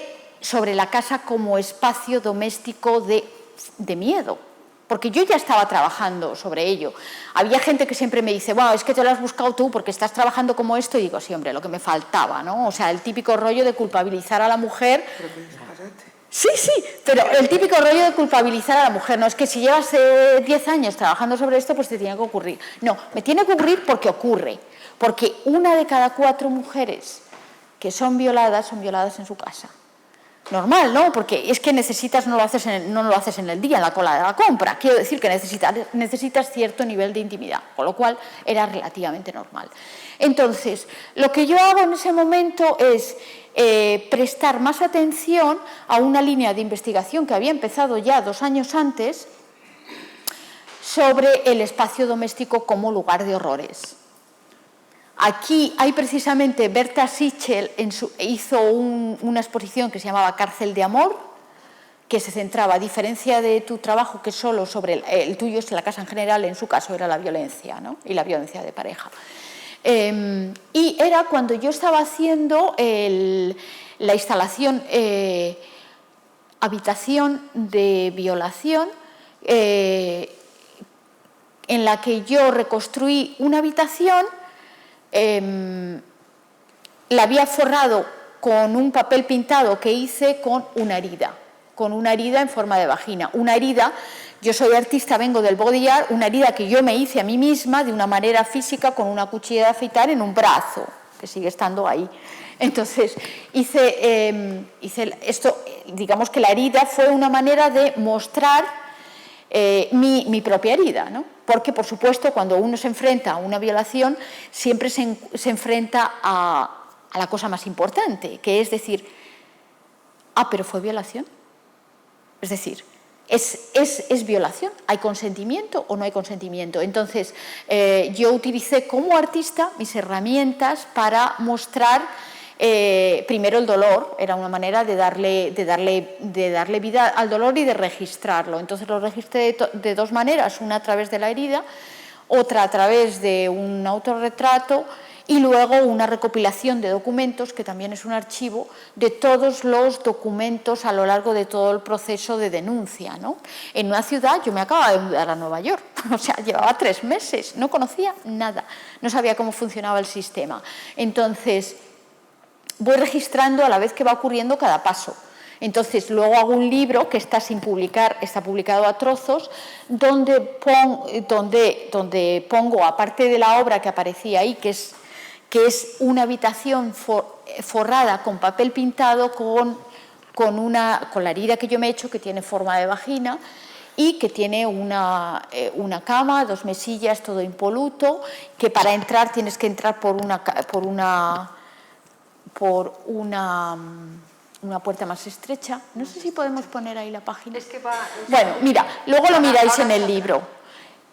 la casa como espacio doméstico de miedo, porque yo ya estaba trabajando sobre ello. Había gente que siempre me dice, wow, es que te lo has buscado tú porque estás trabajando como esto, y digo, sí, hombre, lo que me faltaba, ¿no? O sea, el típico rollo de culpabilizar a la mujer. Sí, pero el típico rollo de culpabilizar a la mujer, no es que si llevas 10 años trabajando sobre esto, pues te tiene que ocurrir. No, me tiene que ocurrir porque ocurre, porque 1 de cada 4 mujeres que son violadas en su casa. Normal, ¿no? Porque es que no lo haces en el día, en la cola de la compra. Quiero decir que necesitas cierto nivel de intimidad, con lo cual era relativamente normal. Entonces, lo que yo hago en ese momento es prestar más atención a una línea de investigación que había empezado ya 2 años antes sobre el espacio doméstico como lugar de horrores. Aquí hay precisamente, Berta Sichel hizo una exposición que se llamaba Cárcel de Amor, que se centraba, a diferencia de tu trabajo, que solo sobre el tuyo es la casa en general, en su caso era la violencia, ¿no? Y la violencia de pareja. Y era cuando yo estaba haciendo la instalación Habitación de Violación, en la que yo reconstruí una habitación. La había forrado con un papel pintado que hice con una herida en forma de vagina. Una herida, yo soy artista, vengo del body art, una herida que yo me hice a mí misma de una manera física con una cuchilla de afeitar en un brazo, que sigue estando ahí. Entonces, hice esto, digamos que la herida fue una manera de mostrar mi propia herida, ¿no? Porque, por supuesto, cuando uno se enfrenta a una violación, siempre se enfrenta a la cosa más importante, que es decir, pero fue violación. Es decir, ¿es violación? ¿Hay consentimiento o no hay consentimiento? Entonces, yo utilicé como artista mis herramientas para mostrar primero el dolor, era una manera de darle vida al dolor y de registrarlo. Entonces lo registré de 2 maneras, una a través de la herida, otra a través de un autorretrato y luego una recopilación de documentos, que también es un archivo, de todos los documentos a lo largo de todo el proceso de denuncia, ¿no? En una ciudad, yo me acababa de mudar a Nueva York, o sea, llevaba 3 meses, no conocía nada, no sabía cómo funcionaba el sistema. Entonces, voy registrando a la vez que va ocurriendo cada paso. Entonces, luego hago un libro que está sin publicar, está publicado a trozos, donde pongo, aparte de la obra que aparecía ahí, que es una habitación forrada con papel pintado con la herida que yo me he hecho, que tiene forma de vagina, y que tiene una cama, 2 mesillas, todo impoluto, que para entrar tienes que entrar por una puerta más estrecha. No sé si podemos poner ahí la página. Bueno, mira, luego lo miráis en el libro.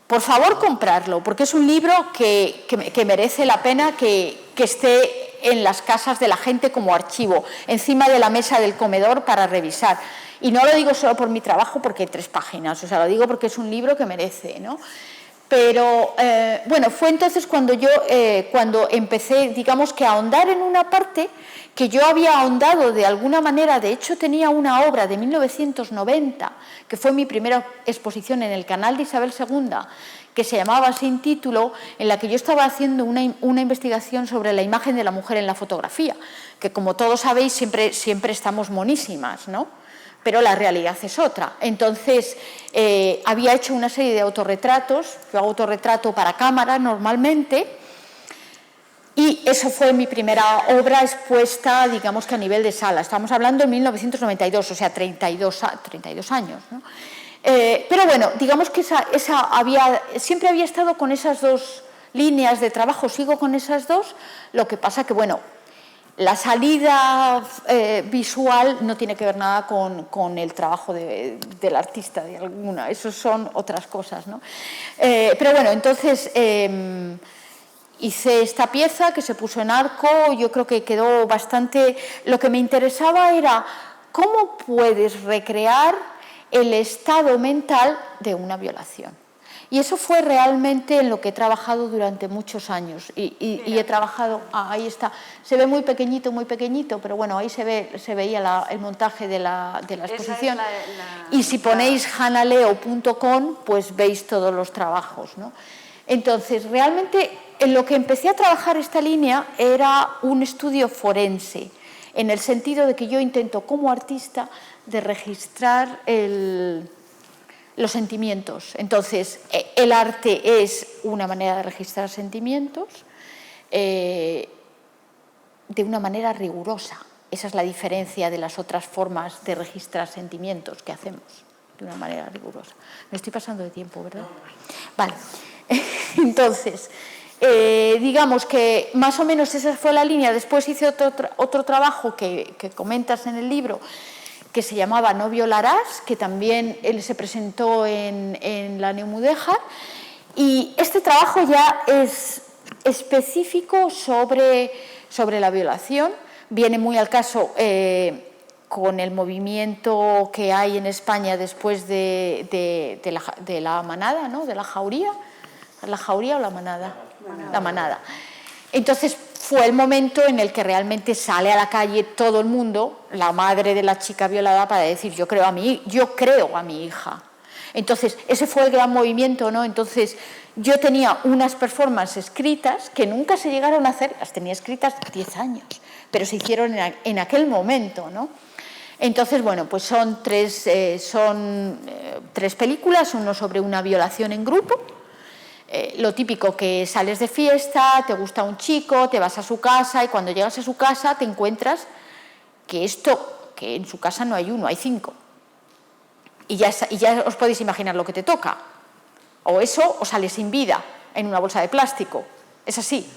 Por favor, comprarlo, porque es un libro que merece la pena que esté en las casas de la gente como archivo, encima de la mesa del comedor para revisar. Y no lo digo solo por mi trabajo, porque hay 3 páginas, o sea, lo digo porque es un libro que merece, ¿no? Pero, bueno, fue entonces cuando yo, cuando empecé, digamos que a ahondar en una parte que yo había ahondado de alguna manera. De hecho, tenía una obra de 1990, que fue mi primera exposición en el canal de Isabel II, que se llamaba Sin título, en la que yo estaba haciendo una investigación sobre la imagen de la mujer en la fotografía, que como todos sabéis siempre estamos monísimas, ¿no? Pero la realidad es otra. Entonces, había hecho una serie de autorretratos, yo hago autorretrato para cámara normalmente, y eso fue mi primera obra expuesta, digamos que a nivel de sala. Estamos hablando de 1992, o sea, 32 años, ¿no? Pero bueno, digamos que siempre había estado con esas dos líneas de trabajo, sigo con esas dos, lo que pasa que, bueno, la salida visual no tiene que ver nada con el trabajo del artista, de alguna, eso son otras cosas, ¿no? Pero bueno, entonces hice esta pieza que se puso en Arco, yo creo que quedó bastante. Lo que me interesaba era cómo puedes recrear el estado mental de una violación. Y eso fue realmente en lo que he trabajado durante muchos años. Y he trabajado, ahí está, se ve muy pequeñito, pero bueno, ahí se veía el montaje de la exposición. Y si ponéis hanaleo.com, pues veis todos los trabajos, ¿no? Entonces, realmente, en lo que empecé a trabajar esta línea era un estudio forense, en el sentido de que yo intento, como artista, de registrar los sentimientos. Entonces, el arte es una manera de registrar sentimientos de una manera rigurosa. Esa es la diferencia de las otras formas de registrar sentimientos que hacemos, de una manera rigurosa. Me estoy pasando de tiempo, ¿verdad? Vale. Entonces, digamos que más o menos esa fue la línea. Después hice otro trabajo que comentas en el libro, que se llamaba No violarás, que también él se presentó en la Neumudéjar, y este trabajo ya es específico sobre la violación, viene muy al caso con el movimiento que hay en España después de la manada, ¿no? De la jauría. ¿La jauría o la manada? La manada. Entonces fue el momento en el que realmente sale a la calle todo el mundo, la madre de la chica violada, para decir yo creo a mi hija. Entonces ese fue el gran movimiento, ¿no? Entonces yo tenía unas performances escritas que nunca se llegaron a hacer, las tenía escritas 10 años, pero se hicieron en aquel momento, ¿no? Entonces, bueno, pues son tres películas, uno sobre una violación en grupo. Lo típico, que sales de fiesta, te gusta un chico, te vas a su casa y cuando llegas a su casa te encuentras que en su casa no hay uno, hay 5. Y ya os podéis imaginar lo que te toca. O eso, o sales sin vida en una bolsa de plástico. Es así.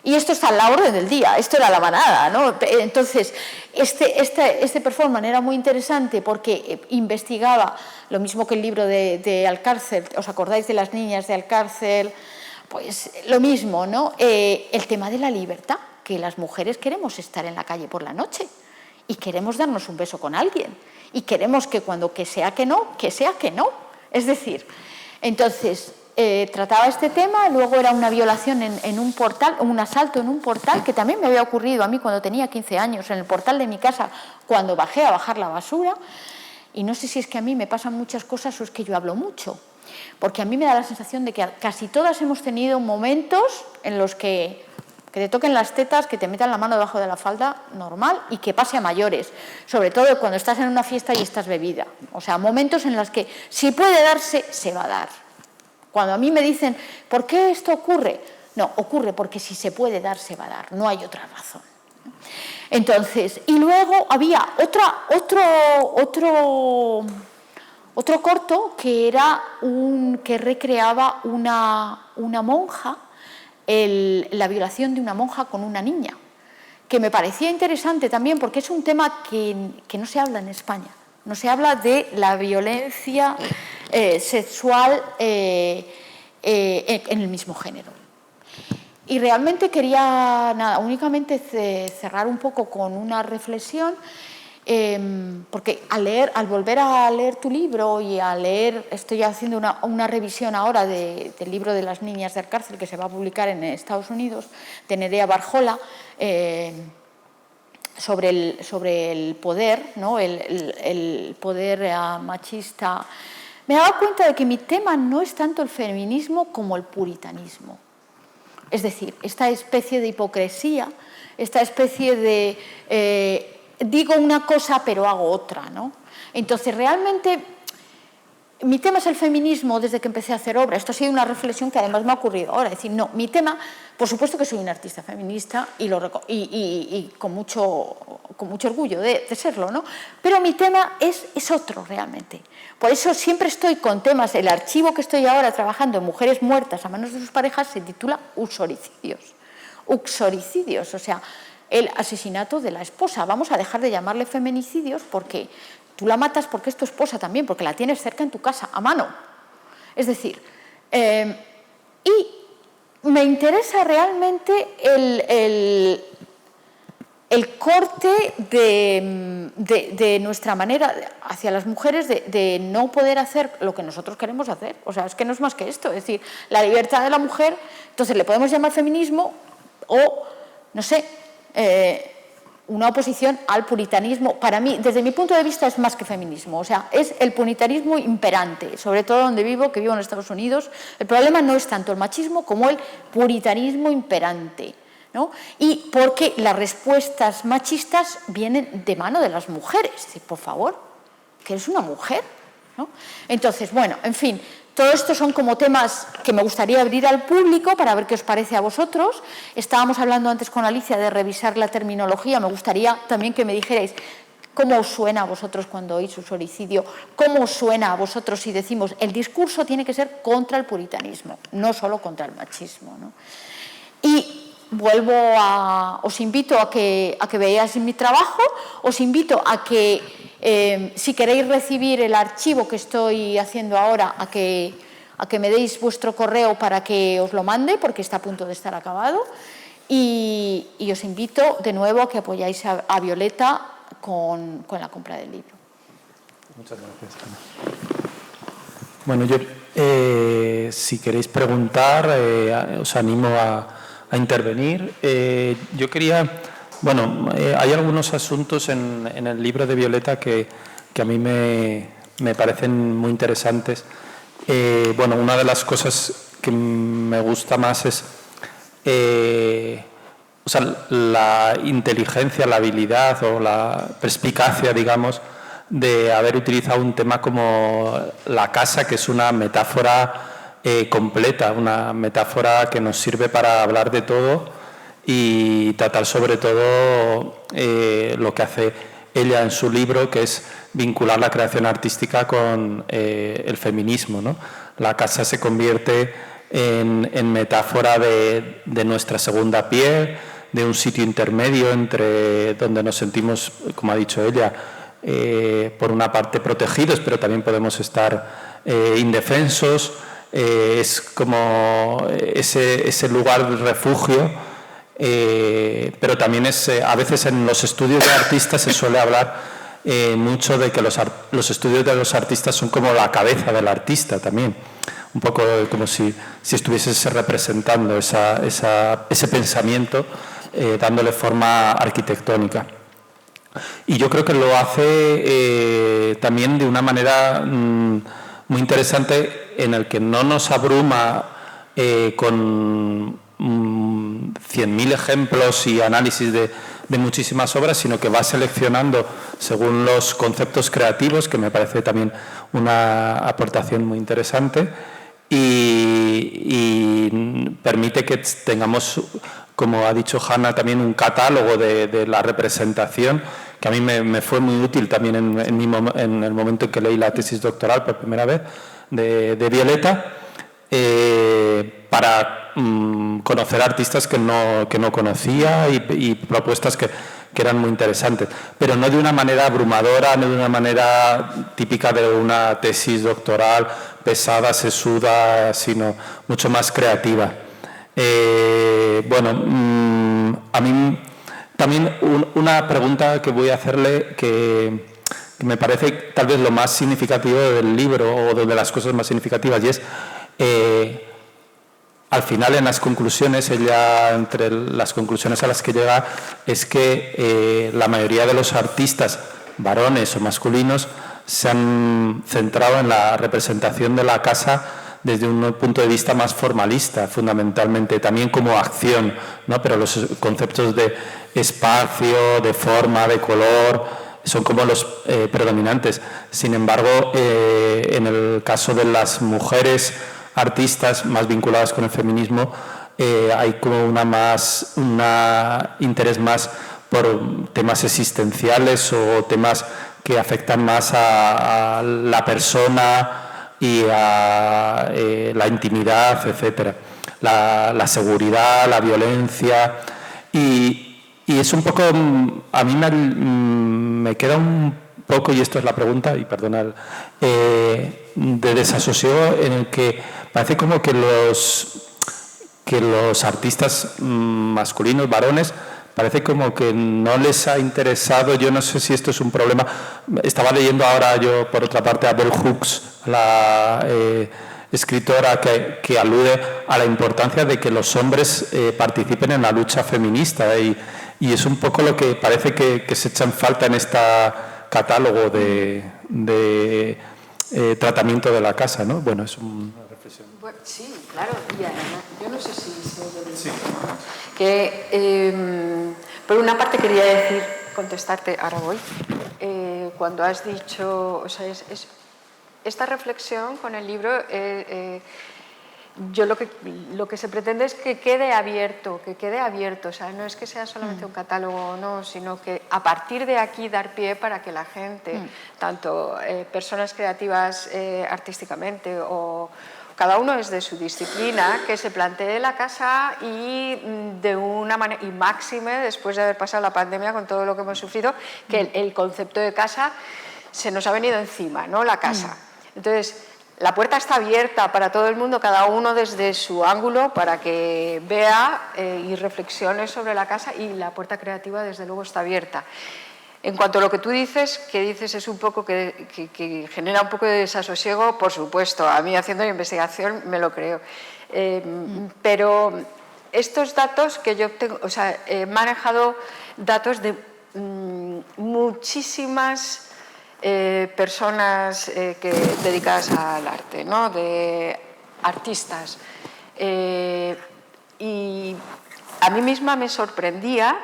Y esto está a la orden del día, esto era la manada, ¿no? Entonces, este performance era muy interesante porque investigaba lo mismo que el libro de Alcárcel. ¿Os acordáis de las niñas de Alcárcel? Pues lo mismo, ¿no? El tema de la libertad, que las mujeres queremos estar en la calle por la noche y queremos darnos un beso con alguien y queremos que cuando que sea que no. Es decir, entonces trataba este tema. Luego era una violación en un portal, un asalto en un portal, que también me había ocurrido a mí cuando tenía 15 años, en el portal de mi casa, cuando bajé a bajar la basura. Y no sé si es que a mí me pasan muchas cosas o es que yo hablo mucho, porque a mí me da la sensación de que casi todas hemos tenido momentos en los que te toquen las tetas, que te metan la mano debajo de la falda, normal, y que pase a mayores, sobre todo cuando estás en una fiesta y estás bebida. O sea, momentos en los que si puede darse, se va a dar. Cuando a mí me dicen, ¿por qué esto ocurre? No, ocurre porque si se puede dar, se va a dar, no hay otra razón. Entonces, y luego había otro corto que era que recreaba una monja, la violación de una monja con una niña, que me parecía interesante también porque es un tema que no se habla en España. No se habla de la violencia sexual en el mismo género. Y realmente quería únicamente cerrar un poco con una reflexión porque al volver a leer tu libro y a leer, estoy haciendo una revisión ahora del libro de las niñas del cárcel que se va a publicar en Estados Unidos, de Nerea Barjola, sobre el poder, ¿no? el poder machista. Me he dado cuenta de que mi tema no es tanto el feminismo como el puritanismo. Es decir, esta especie de hipocresía, esta especie de digo una cosa pero hago otra, ¿no? Entonces, realmente, mi tema es el feminismo desde que empecé a hacer obra. Esto ha sido una reflexión que además me ha ocurrido ahora. Es decir, no, mi tema, por supuesto que soy una artista feminista y con mucho orgullo de serlo, ¿no? Pero mi tema es otro realmente. Por eso siempre estoy con temas. El archivo que estoy ahora trabajando en mujeres muertas a manos de sus parejas se titula Uxoricidios. Uxoricidios, o sea, el asesinato de la esposa. Vamos a dejar de llamarle feminicidios porque tú la matas porque es tu esposa también, porque la tienes cerca en tu casa, a mano. Es decir, y me interesa realmente el corte de nuestra manera hacia las mujeres de no poder hacer lo que nosotros queremos hacer. O sea, es que no es más que esto. Es decir, la libertad de la mujer, entonces le podemos llamar feminismo o, no sé, una oposición al puritanismo. Para mí, desde mi punto de vista, es más que feminismo. O sea, es el puritanismo imperante, sobre todo donde vivo, que vivo en Estados Unidos. El problema no es tanto el machismo como el puritanismo imperante, ¿no? Y porque las respuestas machistas vienen de mano de las mujeres. Es decir, por favor, que eres una mujer, ¿no? Entonces, bueno, en fin, todo esto son como temas que me gustaría abrir al público para ver qué os parece a vosotros. Estábamos hablando antes con Alicia de revisar la terminología. Me gustaría también que me dijerais cómo os suena a vosotros cuando oís uxoricidio, cómo os suena a vosotros si decimos el discurso tiene que ser contra el puritanismo, no solo contra el machismo, ¿no? Y os invito a que veáis mi trabajo, os invito a que si queréis recibir el archivo que estoy haciendo ahora, a que me deis vuestro correo para que os lo mande, porque está a punto de estar acabado. Y os invito de nuevo a que apoyáis a Violeta con la compra del libro. Muchas gracias, Ana. Bueno, yo, si queréis preguntar, os animo a intervenir. Yo quería... Bueno, hay algunos asuntos en el libro de Violeta que a mí me parecen muy interesantes. Bueno, una de las cosas que me gusta más es o sea, la inteligencia, la habilidad o la perspicacia, digamos, de haber utilizado un tema como la casa, que es una metáfora completa, una metáfora que nos sirve para hablar de todo y tratar sobre todo lo que hace ella en su libro, que es vincular la creación artística con el feminismo, ¿no? La casa se convierte en metáfora de nuestra segunda piel, de un sitio intermedio entre donde nos sentimos, como ha dicho ella, por una parte protegidos, pero también podemos estar indefensos. Es como ese lugar de refugio. Pero también a veces en los estudios de artistas se suele hablar mucho de que los estudios de los artistas son como la cabeza del artista también, un poco como si estuvieses representando ese pensamiento, dándole forma arquitectónica. Y yo creo que lo hace también de una manera muy interesante, en el que no nos abruma con 100.000 ejemplos y análisis de muchísimas obras, sino que va seleccionando según los conceptos creativos, que me parece también una aportación muy interesante, y permite que tengamos, como ha dicho Hanna, también un catálogo de la representación, que a mí me fue muy útil también en el momento en que leí la tesis doctoral por primera vez de Violeta, para conocer artistas que no conocía y propuestas que eran muy interesantes, pero no de una manera abrumadora, no de una manera típica de una tesis doctoral pesada, sesuda, sino mucho más creativa. Bueno, a mí también una pregunta que voy a hacerle que me parece tal vez lo más significativo del libro o de las cosas más significativas, y es al final en las conclusiones, ella entre las conclusiones a las que llega es que la mayoría de los artistas, varones o masculinos, se han centrado en la representación de la casa desde un punto de vista más formalista, fundamentalmente, también como acción, ¿no? Pero los conceptos de espacio, de forma, de color, son como los predominantes. Sin embargo, en el caso de las mujeres artistas más vinculadas con el feminismo, hay como un interés más por temas existenciales o temas que afectan más a la persona y a la intimidad, etcétera, la seguridad, la violencia, y es un poco, a mí me queda un poco, y esto es la pregunta, y perdonad, de desasosiego en el que parece como que los artistas masculinos, varones, parece como que no les ha interesado. Yo no sé si esto es un problema. Estaba leyendo ahora yo, por otra parte, a Bell Hooks, la escritora que alude a la importancia de que los hombres participen en la lucha feminista, y es un poco lo que parece que se echa en falta en este catálogo de tratamiento de la casa, ¿no? Bueno, es una reflexión. Bueno, sí, claro, y además, yo no sé si se oye bien. Sí. Que, por una parte quería contestarte, ahora voy, cuando has dicho, o sea, esta reflexión con el libro, yo lo que se pretende es que quede abierto, o sea, no es que sea solamente un catálogo o no, sino que a partir de aquí dar pie para que la gente, tanto personas creativas artísticamente o cada uno es de su disciplina, que se plantee la casa y de una manera, y máxime después de haber pasado la pandemia con todo lo que hemos sufrido, que el concepto de casa se nos ha venido encima, ¿no? La casa. Entonces, la puerta está abierta para todo el mundo, cada uno desde su ángulo, para que vea y reflexione sobre la casa, y la puerta creativa desde luego está abierta. En cuanto a lo que tú dices, es un poco que genera un poco de desasosiego, por supuesto, a mí haciendo la investigación me lo creo. Pero estos datos que yo tengo, o sea, he manejado datos de muchísimas personas dedicadas al arte, ¿no? De artistas. Y a mí misma me sorprendía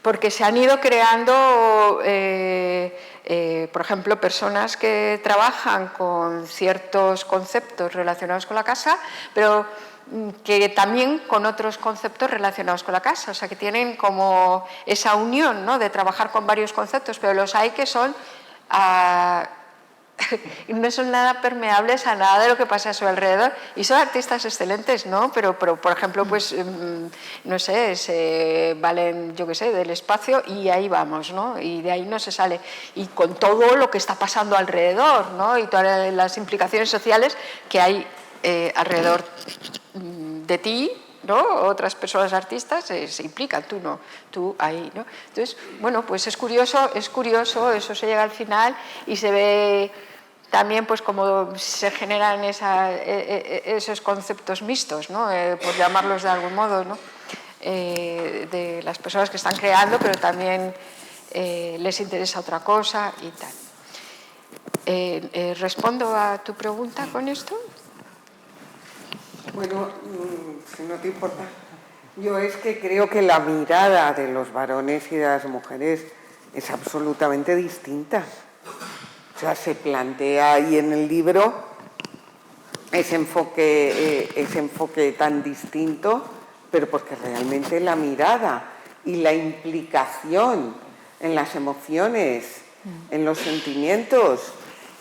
porque se han ido creando, por ejemplo, personas que trabajan con ciertos conceptos relacionados con la casa, pero que también con otros conceptos relacionados con la casa, o sea, que tienen como esa unión, ¿no?, de trabajar con varios conceptos, pero los hay que son no son nada permeables a nada de lo que pasa a su alrededor, y son artistas excelentes, ¿no? Pero por ejemplo, pues, no sé, se valen, yo qué sé, del espacio, y ahí vamos, ¿no? Y de ahí no se sale. Y con todo lo que está pasando alrededor, ¿no? Y todas las implicaciones sociales que hay alrededor de ti, ¿no? Otras personas artistas se implican, tú no, tú ahí, ¿no? Entonces, bueno, pues es curioso, eso se llega al final y se ve también pues cómo se generan esos conceptos mixtos, ¿no? Por llamarlos de algún modo, ¿no? De las personas que están creando, pero también les interesa otra cosa y tal. ¿Respondo a tu pregunta con esto? Bueno, si no te importa, yo es que creo que la mirada de los varones y de las mujeres es absolutamente distinta. O sea, se plantea ahí en el libro ese enfoque tan distinto, pero porque realmente la mirada y la implicación en las emociones, en los sentimientos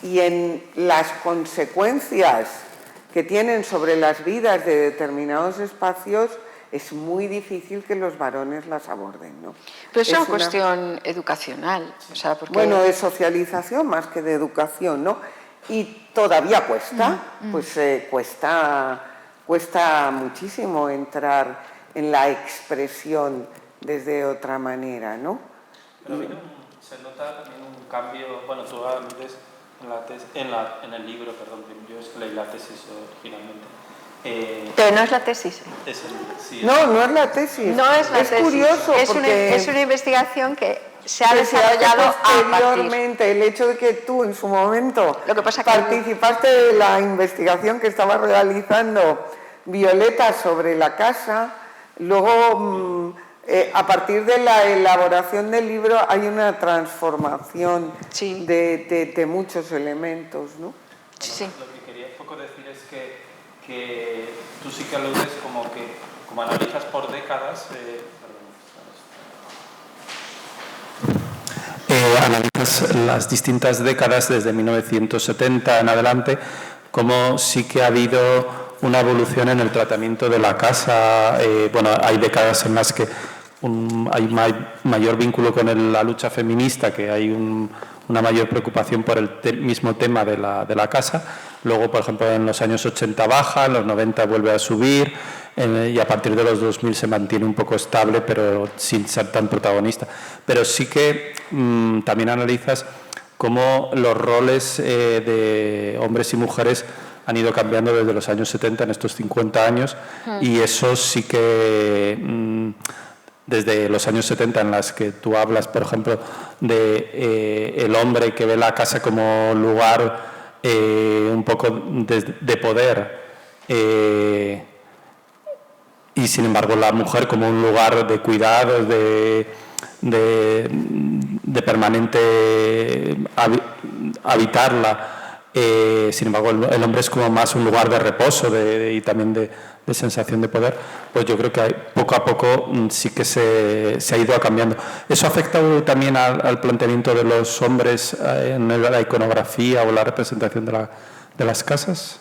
y en las consecuencias que tienen sobre las vidas de determinados espacios, es muy difícil que los varones las aborden, ¿no? Pero es una cuestión educacional. O sea, porque... Bueno, de socialización más que de educación, ¿no? Y todavía cuesta, pues cuesta muchísimo entrar en la expresión desde otra manera, ¿no? Pero se nota también un cambio, bueno, tú aludes en el libro, perdón, yo leí la tesis originalmente. Pero no es la tesis. No es la tesis. No es la tesis. Es curioso porque es una investigación que se ha desarrollado posteriormente. El hecho de que tú en su momento participaste de la investigación que estaba realizando Violeta sobre la casa, luego a partir de la elaboración del libro hay una transformación de muchos elementos, ¿no? Sí. Lo que quería un poco decir es que tú sí que aludes como analizas por décadas, analizas las distintas décadas desde 1970 en adelante, como sí que ha habido una evolución en el tratamiento de la casa. Bueno, hay décadas en las que hay mayor vínculo con la lucha feminista, que hay una mayor preocupación por el mismo tema de la casa. Luego, por ejemplo, en los años 80 baja, en los 90 vuelve a subir y a partir de los 2000 se mantiene un poco estable, pero sin ser tan protagonista. Pero sí que también analizas cómo los roles de hombres y mujeres han ido cambiando desde los años 70 en estos 50 años y eso sí que desde los años 70 en las que tú hablas, por ejemplo, de el hombre que ve la casa como lugar un poco de poder y sin embargo la mujer como un lugar de cuidados, de permanente habitarla. Sin embargo, el hombre es como más un lugar de reposo y también de sensación de poder. Pues yo creo que poco a poco sí que se ha ido cambiando. ¿Eso afecta también al planteamiento de los hombres en la iconografía o la representación de las casas?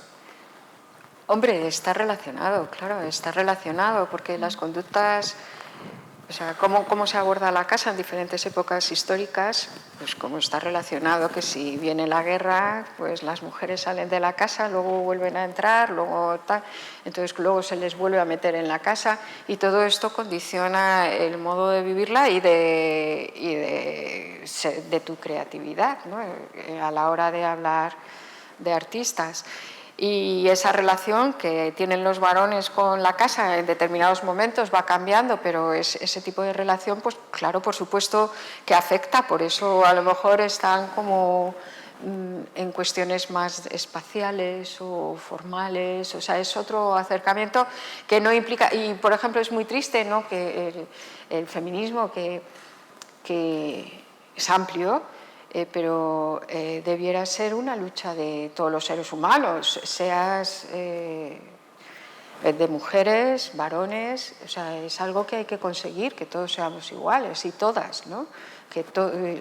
Hombre, está relacionado, claro, está relacionado, porque las conductas, o sea, cómo se aborda la casa en diferentes épocas históricas, pues como está relacionado que si viene la guerra, pues las mujeres salen de la casa, luego vuelven a entrar, luego tal, entonces luego se les vuelve a meter en la casa y todo esto condiciona el modo de vivirla y de tu creatividad, ¿no? A la hora de hablar de artistas. Y esa relación que tienen los varones con la casa en determinados momentos va cambiando, pero ese tipo de relación, pues claro, por supuesto que afecta, por eso a lo mejor están como en cuestiones más espaciales o formales, o sea, es otro acercamiento que no implica, y por ejemplo es muy triste, ¿no?, que el feminismo que es amplio, pero debiera ser una lucha de todos los seres humanos, seas de mujeres, varones, o sea, es algo que hay que conseguir, que todos seamos iguales y todas, ¿no? Que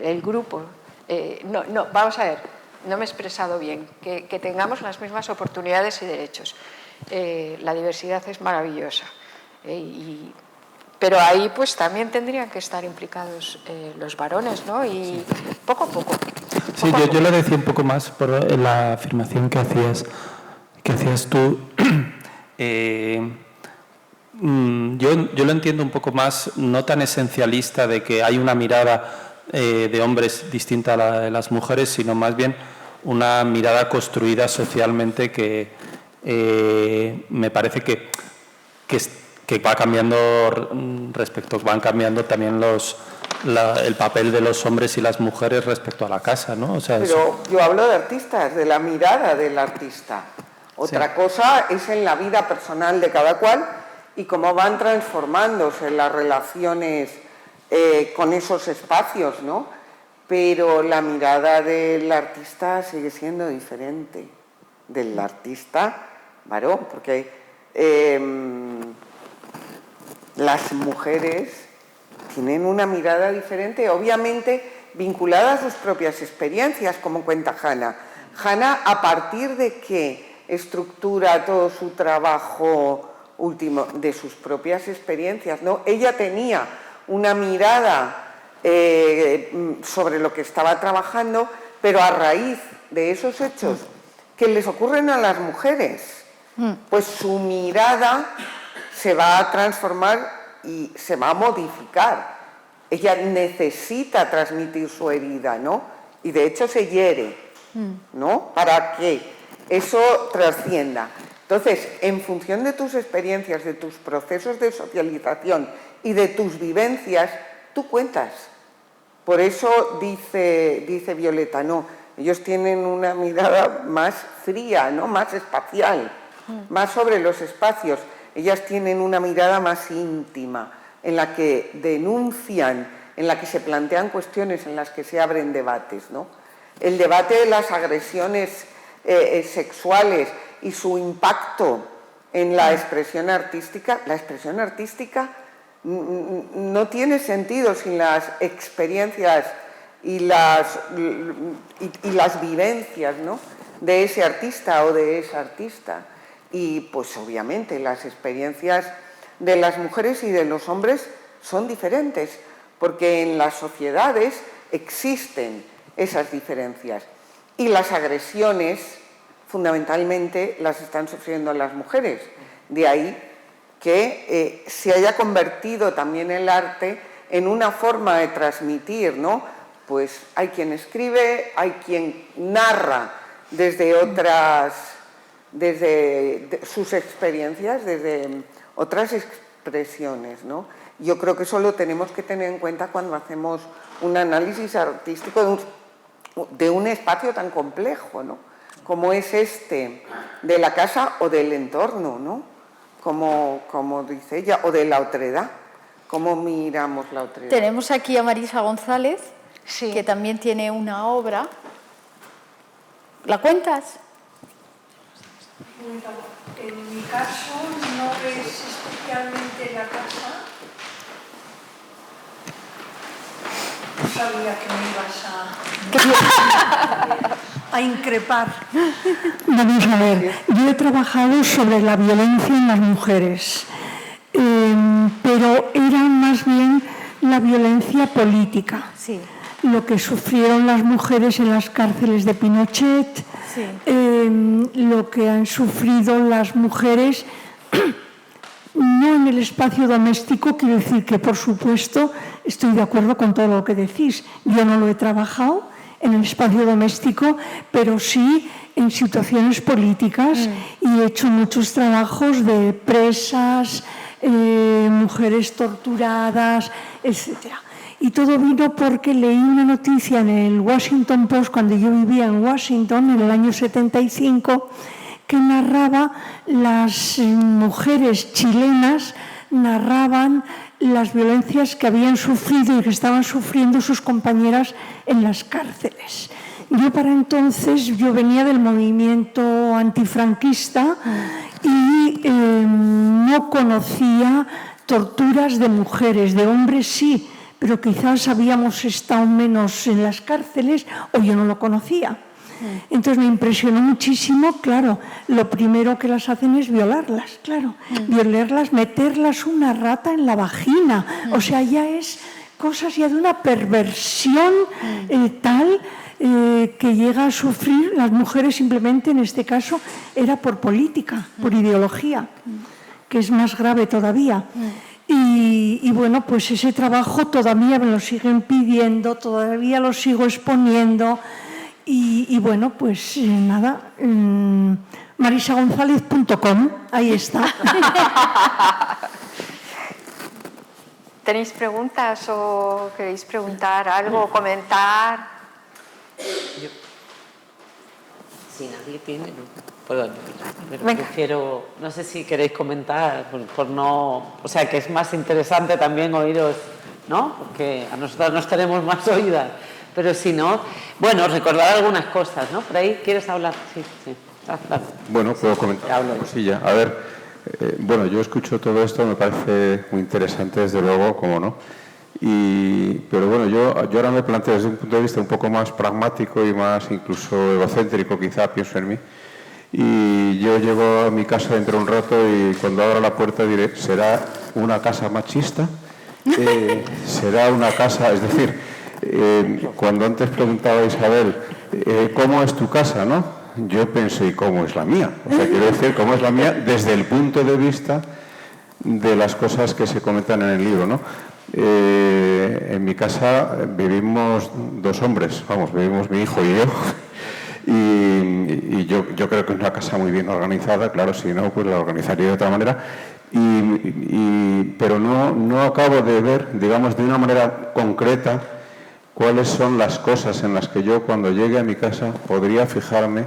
el grupo, vamos a ver, no me he expresado bien, que tengamos las mismas oportunidades y derechos. La diversidad es maravillosa, pero ahí pues también tendrían que estar implicados los varones, ¿no? Y poco a poco. Sí, yo lo decía un poco más por la afirmación que hacías tú. Yo lo entiendo un poco más, no tan esencialista de que hay una mirada de hombres distinta a la de las mujeres, sino más bien una mirada construida socialmente que me parece que va cambiando van cambiando también el papel de los hombres y las mujeres respecto a la casa, ¿no? O sea, pero yo hablo de artistas, de la mirada del artista. Otra cosa es en la vida personal de cada cual y cómo van transformándose las relaciones con esos espacios, ¿no? Pero la mirada del artista sigue siendo diferente del artista varón, porque las mujeres tienen una mirada diferente, obviamente vinculada a sus propias experiencias, como cuenta Hannah. Hannah, a partir de que estructura todo su trabajo último de sus propias experiencias, ¿no? Ella tenía una mirada sobre lo que estaba trabajando, pero a raíz de esos hechos que les ocurren a las mujeres, pues su mirada se va a transformar y se va a modificar. Ella necesita transmitir su herida, ¿no? Y de hecho se hiere, ¿no? Para que eso trascienda. Entonces, en función de tus experiencias, de tus procesos de socialización y de tus vivencias, tú cuentas. Por eso dice Violeta, no, ellos tienen una mirada más fría, ¿no? Más espacial, más sobre los espacios. Ellas tienen una mirada más íntima, en la que denuncian, en la que se plantean cuestiones, en las que se abren debates, ¿no? El debate de las agresiones sexuales y su impacto en la expresión artística no tiene sentido sin las experiencias y las vivencias, ¿no? De ese artista o de esa artista. Y pues obviamente las experiencias de las mujeres y de los hombres son diferentes, porque en las sociedades existen esas diferencias y las agresiones fundamentalmente las están sufriendo las mujeres. De ahí que se haya convertido también el arte en una forma de transmitir, ¿no? Pues hay quien escribe, hay quien narra desde sus experiencias, desde otras expresiones, ¿no? Yo creo que eso lo tenemos que tener en cuenta cuando hacemos un análisis artístico de un espacio tan complejo, ¿no? Como es este, de la casa o del entorno, ¿no? Como dice ella, o de la otredad. ¿Cómo miramos la otredad? Tenemos aquí a Marisa González, Sí. que también tiene una obra. ¿La cuentas? En mi caso no es especialmente la casa. No sabía que me ibas a increpar. Vamos a ver, yo he trabajado sobre la violencia en las mujeres, pero era más bien la violencia política. Sí. Lo que sufrieron las mujeres en las cárceles de Pinochet, Sí. Lo que han sufrido las mujeres, no en el espacio doméstico, quiero decir que por supuesto estoy de acuerdo con todo lo que decís. Yo no lo he trabajado en el espacio doméstico, pero sí en situaciones políticas y he hecho muchos trabajos de presas, mujeres torturadas, etcétera. Y todo vino porque leí una noticia en el Washington Post cuando yo vivía en Washington en el año 75 que narraba, las mujeres chilenas narraban las violencias que habían sufrido y que estaban sufriendo sus compañeras en las cárceles. Yo para entonces, yo venía del movimiento antifranquista y no conocía torturas de mujeres, de hombres sí, pero quizás habíamos estado menos en las cárceles o yo no lo conocía. Entonces me impresionó muchísimo, claro, lo primero que las hacen es violarlas, claro, violarlas, meterlas una rata en la vagina, o sea, ya es cosas ya de una perversión tal que llega a sufrir las mujeres simplemente, en este caso, era por política, por ideología, que es más grave todavía. Y bueno, pues ese trabajo todavía me lo siguen pidiendo, todavía lo sigo exponiendo. Y bueno, pues nada, marisagonzalez.com, ahí está. ¿Tenéis preguntas o queréis preguntar algo, comentar? Si nadie tiene, me refiero, no sé si queréis comentar, por no, o sea, que es más interesante también oíros, ¿no? Porque a nosotros nos tenemos más oídas, pero si no, bueno, recordar algunas cosas, ¿no? Por ahí, ¿quieres hablar? Sí, sí. Claro. Bueno, puedo comentar una cosilla. A ver, bueno, yo escucho todo esto, me parece muy interesante, desde luego, cómo no. Pero bueno, yo ahora me planteo desde un punto de vista un poco más pragmático y más incluso egocéntrico, quizá, pienso en mí. Y yo llego a mi casa dentro de un rato y cuando abra la puerta diré, ¿será una casa machista? ¿Será una casa? Es decir, cuando antes preguntaba Isabel, ¿cómo es tu casa, no? Yo pensé, ¿cómo es la mía? O sea, quiero decir, ¿cómo es la mía? Desde el punto de vista de las cosas que se comentan en el libro, ¿no? En mi casa vivimos dos hombres, vamos, vivimos mi hijo y yo. Y yo creo que es una casa muy bien organizada, claro, si no, pues la organizaría de otra manera. Pero no acabo de ver, digamos, de una manera concreta cuáles son las cosas en las que yo, cuando llegue a mi casa, podría fijarme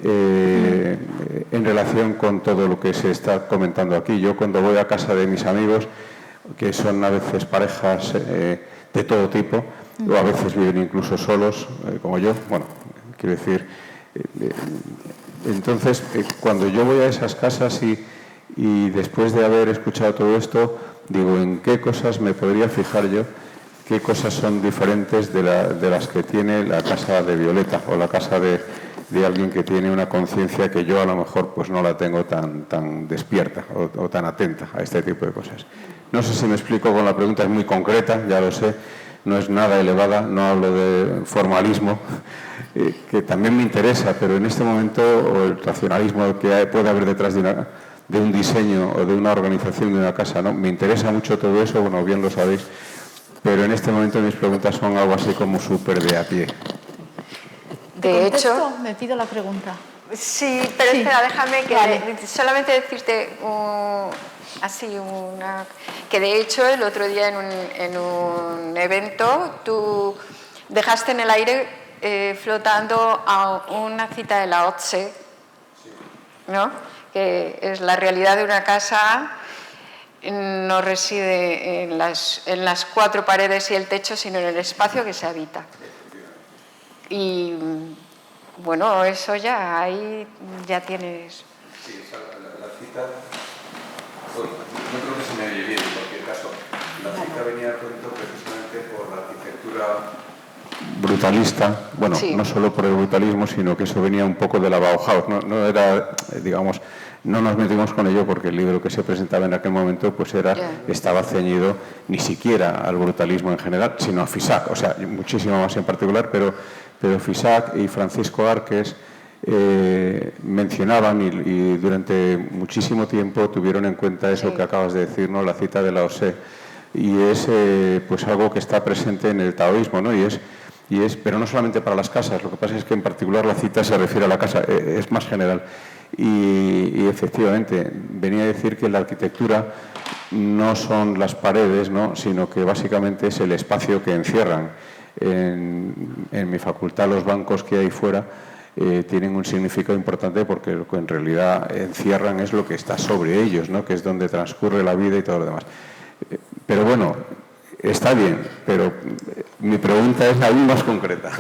en relación con todo lo que se está comentando aquí. Yo, cuando voy a casa de mis amigos, que son a veces parejas de todo tipo, o a veces viven incluso solos, como yo, bueno, quiero decir, entonces, cuando yo voy a esas casas y después de haber escuchado todo esto, digo, ¿en qué cosas me podría fijar yo? ¿Qué cosas son diferentes de las que tiene la casa de Violeta o la casa de alguien que tiene una conciencia que yo a lo mejor pues no la tengo tan despierta o tan atenta a este tipo de cosas? No sé si me explico con la pregunta, es muy concreta, ya lo sé, no es nada elevada, no hablo de formalismo, que también me interesa, pero en este momento, o el racionalismo que puede haber detrás de un diseño o de una organización de una casa, ¿no? Me interesa mucho todo eso, bueno, bien lo sabéis, pero en este momento mis preguntas son algo así como súper de a pie. De hecho, me pido la pregunta. Sí, pero sí. Espera, déjame que vale. Solamente decirte que de hecho el otro día en un evento tú dejaste en el aire flotando a una cita de Lao Tse, ¿no? Que es la realidad de una casa no reside en las cuatro paredes y el techo, sino en el espacio que se habita. Y bueno, eso ya, ahí ya tienes... Sí, la cita... no creo que se me oye bien en cualquier caso. La cita venía a cuento precisamente por la arquitectura brutalista, bueno, sí. No solo por el brutalismo, sino que eso venía un poco de la Bauhaus, no era, digamos, no nos metimos con ello porque el libro que se presentaba en aquel momento pues estaba ceñido ni siquiera al brutalismo en general, sino a Fisac, o sea, muchísimo más en particular, pero Fisac y Francisco Arques mencionaban y durante muchísimo tiempo tuvieron en cuenta eso que acabas de decir, ¿no? La cita de Lao Tse, y es pues algo que está presente en el taoísmo, ¿no? Pero no solamente para las casas, lo que pasa es que en particular la cita se refiere a la casa, es más general. Y efectivamente, venía a decir que la arquitectura no son las paredes, ¿no? Sino que básicamente es el espacio que encierran. En mi facultad los bancos que hay fuera tienen un significado importante porque lo que en realidad encierran es lo que está sobre ellos, ¿no? Que es donde transcurre la vida y todo lo demás. Pero bueno, está bien, pero mi pregunta es aún más concreta.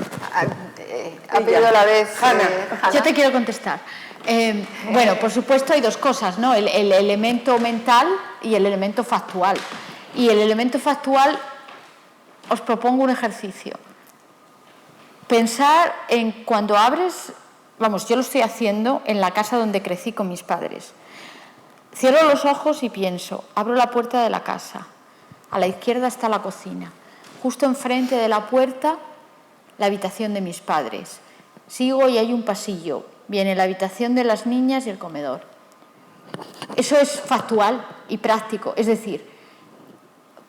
Ha pedido a la vez Hanna. Yo te quiero contestar. Bueno, por supuesto hay dos cosas, ¿no? El elemento mental y el elemento factual. Y el elemento factual, os propongo un ejercicio. Pensar en cuando abres, vamos, yo lo estoy haciendo en la casa donde crecí con mis padres. Cierro los ojos y pienso, abro la puerta de la casa. A la izquierda está la cocina. Justo enfrente de la puerta, la habitación de mis padres. Sigo y hay un pasillo. Viene la habitación de las niñas y el comedor. Eso es factual y práctico. Es decir,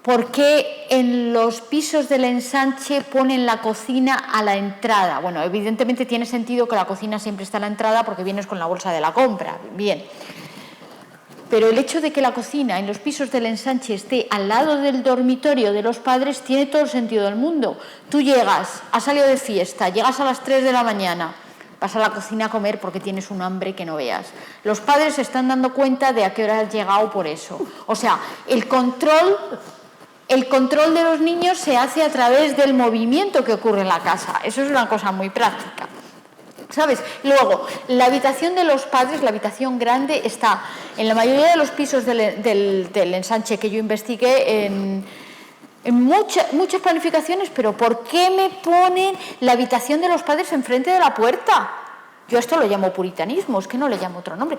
¿por qué en los pisos del ensanche ponen la cocina a la entrada? Bueno, evidentemente tiene sentido que la cocina siempre está a la entrada porque vienes con la bolsa de la compra. Bien. Pero el hecho de que la cocina en los pisos del ensanche esté al lado del dormitorio de los padres tiene todo el sentido del mundo. Tú llegas, has salido de fiesta, llegas a las 3 de la mañana, vas a la cocina a comer porque tienes un hambre que no veas. Los padres se están dando cuenta de a qué hora has llegado por eso. O sea, el control de los niños se hace a través del movimiento que ocurre en la casa. Eso es una cosa muy práctica. ¿Sabes? Luego, la habitación de los padres, la habitación grande, está en la mayoría de los pisos del ensanche que yo investigué en muchas planificaciones, pero ¿por qué me ponen la habitación de los padres enfrente de la puerta? Yo esto lo llamo puritanismo, es que no le llamo otro nombre.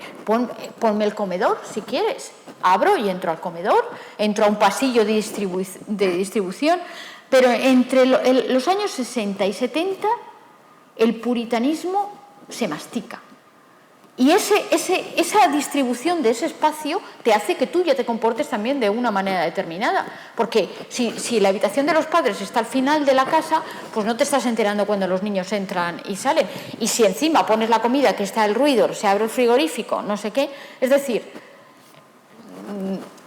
Ponme el comedor, si quieres. Abro y entro al comedor, entro a un pasillo de distribución, pero entre los años 60 y 70... el puritanismo se mastica. Y esa distribución de ese espacio te hace que tú ya te comportes también de una manera determinada. Porque si la habitación de los padres está al final de la casa, pues no te estás enterando cuando los niños entran y salen. Y si encima pones la comida, que está el ruido, se abre el frigorífico, no sé qué. Es decir,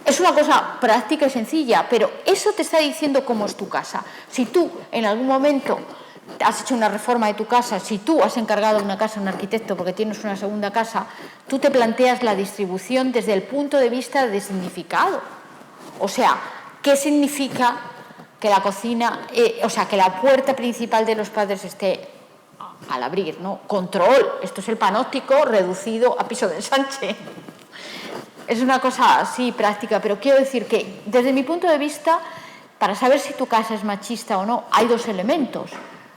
es una cosa práctica y sencilla, pero eso te está diciendo cómo es tu casa. Si tú en algún momento has hecho una reforma de tu casa, si tú has encargado una casa a un arquitecto porque tienes una segunda casa, tú te planteas la distribución desde el punto de vista de significado. O sea, ¿qué significa que la cocina, que la puerta principal de los padres esté al abrir, ¿no? Control, esto es el panóptico reducido a piso de ensanche. Es una cosa así práctica, pero quiero decir que desde mi punto de vista, para saber si tu casa es machista o no, hay dos elementos.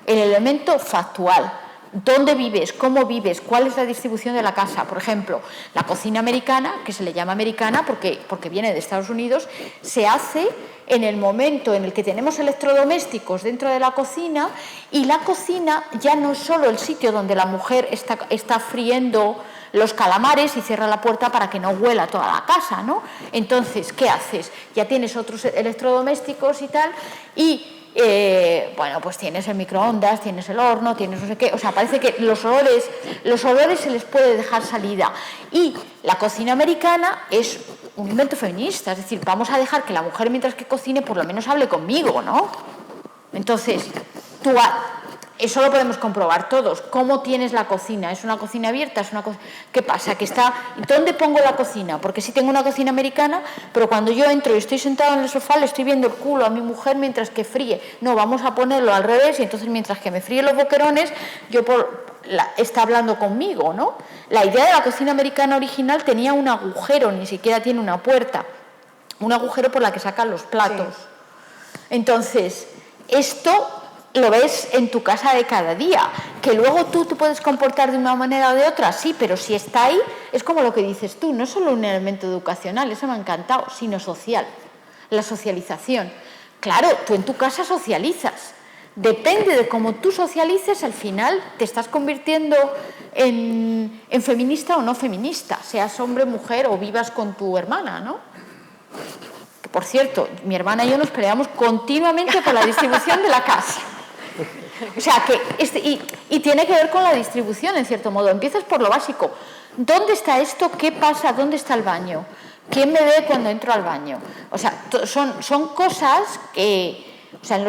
El elemento factual, dónde vives, cómo vives, cuál es la distribución de la casa. Por ejemplo, la cocina americana, que se le llama americana porque viene de Estados Unidos, se hace en el momento en el que tenemos electrodomésticos dentro de la cocina, y la cocina ya no es solo el sitio donde la mujer está friendo los calamares y cierra la puerta para que no huela toda la casa, ¿no? Entonces, ¿qué haces? Ya tienes otros electrodomésticos y tal, y pues tienes el microondas, tienes el horno, tienes no sé qué, o sea, parece que los olores se les puede dejar salida. Y la cocina americana es un invento feminista, es decir, vamos a dejar que la mujer mientras que cocine por lo menos hable conmigo, ¿no? Entonces, eso lo podemos comprobar todos. ¿Cómo tienes la cocina? ¿Es una cocina abierta? ¿Qué pasa? ¿Dónde pongo la cocina? Porque sí tengo una cocina americana, pero cuando yo entro y estoy sentado en el sofá le estoy viendo el culo a mi mujer mientras que fríe. No, vamos a ponerlo al revés, y entonces mientras que me fríe los boquerones, está hablando conmigo, ¿no? La idea de la cocina americana original tenía un agujero, ni siquiera tiene una puerta. Un agujero por la que sacan los platos. Sí. Entonces, esto lo ves en tu casa de cada día. Que luego tú te puedes comportar de una manera o de otra, sí, pero si está ahí, es como lo que dices tú, no es solo un elemento educacional, eso me ha encantado, sino social, la socialización. Claro, tú en tu casa socializas. Depende de cómo tú socialices, al final te estás convirtiendo en feminista o no feminista, seas hombre, mujer o vivas con tu hermana, ¿no? Por cierto, mi hermana y yo nos peleamos continuamente por la distribución de la casa. O sea, y tiene que ver con la distribución, en cierto modo. Empiezas por lo básico. ¿Dónde está esto? ¿Qué pasa? ¿Dónde está el baño? ¿Quién me ve cuando entro al baño? O sea, son cosas que... O sea, en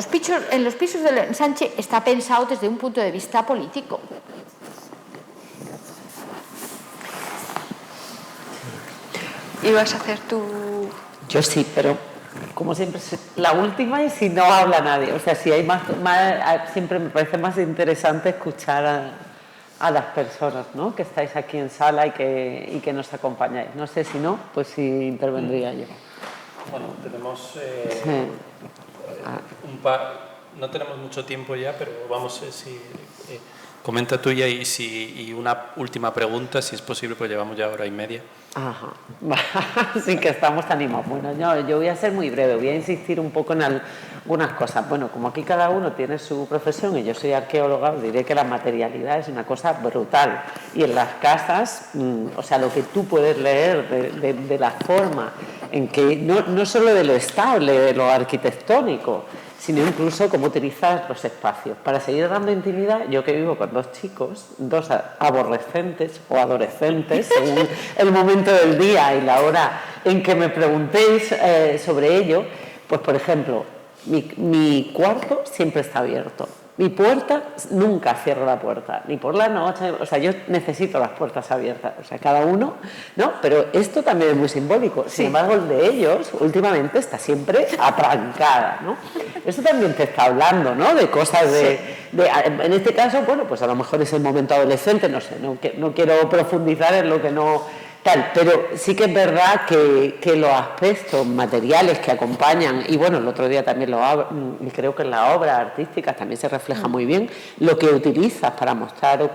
los pisos del ensanche está pensado desde un punto de vista político. ¿Ibas a hacer tu...? Yo sí, pero como siempre, la última, y si no habla nadie. O sea, si hay más siempre me parece más interesante escuchar a las personas, ¿no?, que estáis aquí en sala y que nos acompañáis. No sé si no, pues sí intervendría yo. Bueno, tenemos sí. no tenemos mucho tiempo ya, pero vamos, comenta tuya y una última pregunta, si es posible, pues llevamos ya hora y media. Ajá, sí que estamos animados. Bueno, yo voy a ser muy breve, voy a insistir un poco en algunas cosas. Bueno, como aquí cada uno tiene su profesión y yo soy arqueóloga, os diré que la materialidad es una cosa brutal. Y en las casas, o sea, lo que tú puedes leer de la forma en que, no solo de lo estable, de lo arquitectónico, sino incluso cómo utilizar los espacios. Para seguir dando intimidad, yo que vivo con dos chicos, dos aborrecentes o adolescentes, según el momento del día y la hora en que me preguntéis sobre ello, pues por ejemplo, mi cuarto siempre está abierto. Mi puerta, nunca cierro la puerta, ni por la noche, o sea, yo necesito las puertas abiertas, o sea, cada uno, ¿no? Pero esto también es muy simbólico, sin embargo, el de ellos, últimamente, está siempre atrancada, ¿no? Esto también te está hablando, ¿no?, de cosas en este caso, bueno, pues a lo mejor es el momento adolescente, no sé, no quiero profundizar en lo que no... Tal, pero sí que es verdad que los aspectos materiales que acompañan, y bueno, el otro día también y creo que en las obras artísticas también se refleja muy bien, lo que utilizas para mostrar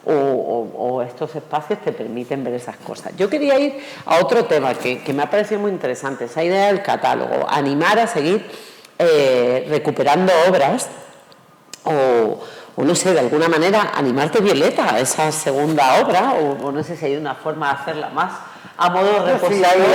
o estos espacios te permiten ver esas cosas. Yo quería ir a otro tema que me ha parecido muy interesante, esa idea del catálogo, animar a seguir recuperando obras o no sé, de alguna manera animarte, Violeta, a esa segunda obra, o no sé si hay una forma de hacerla más a modo repositorio,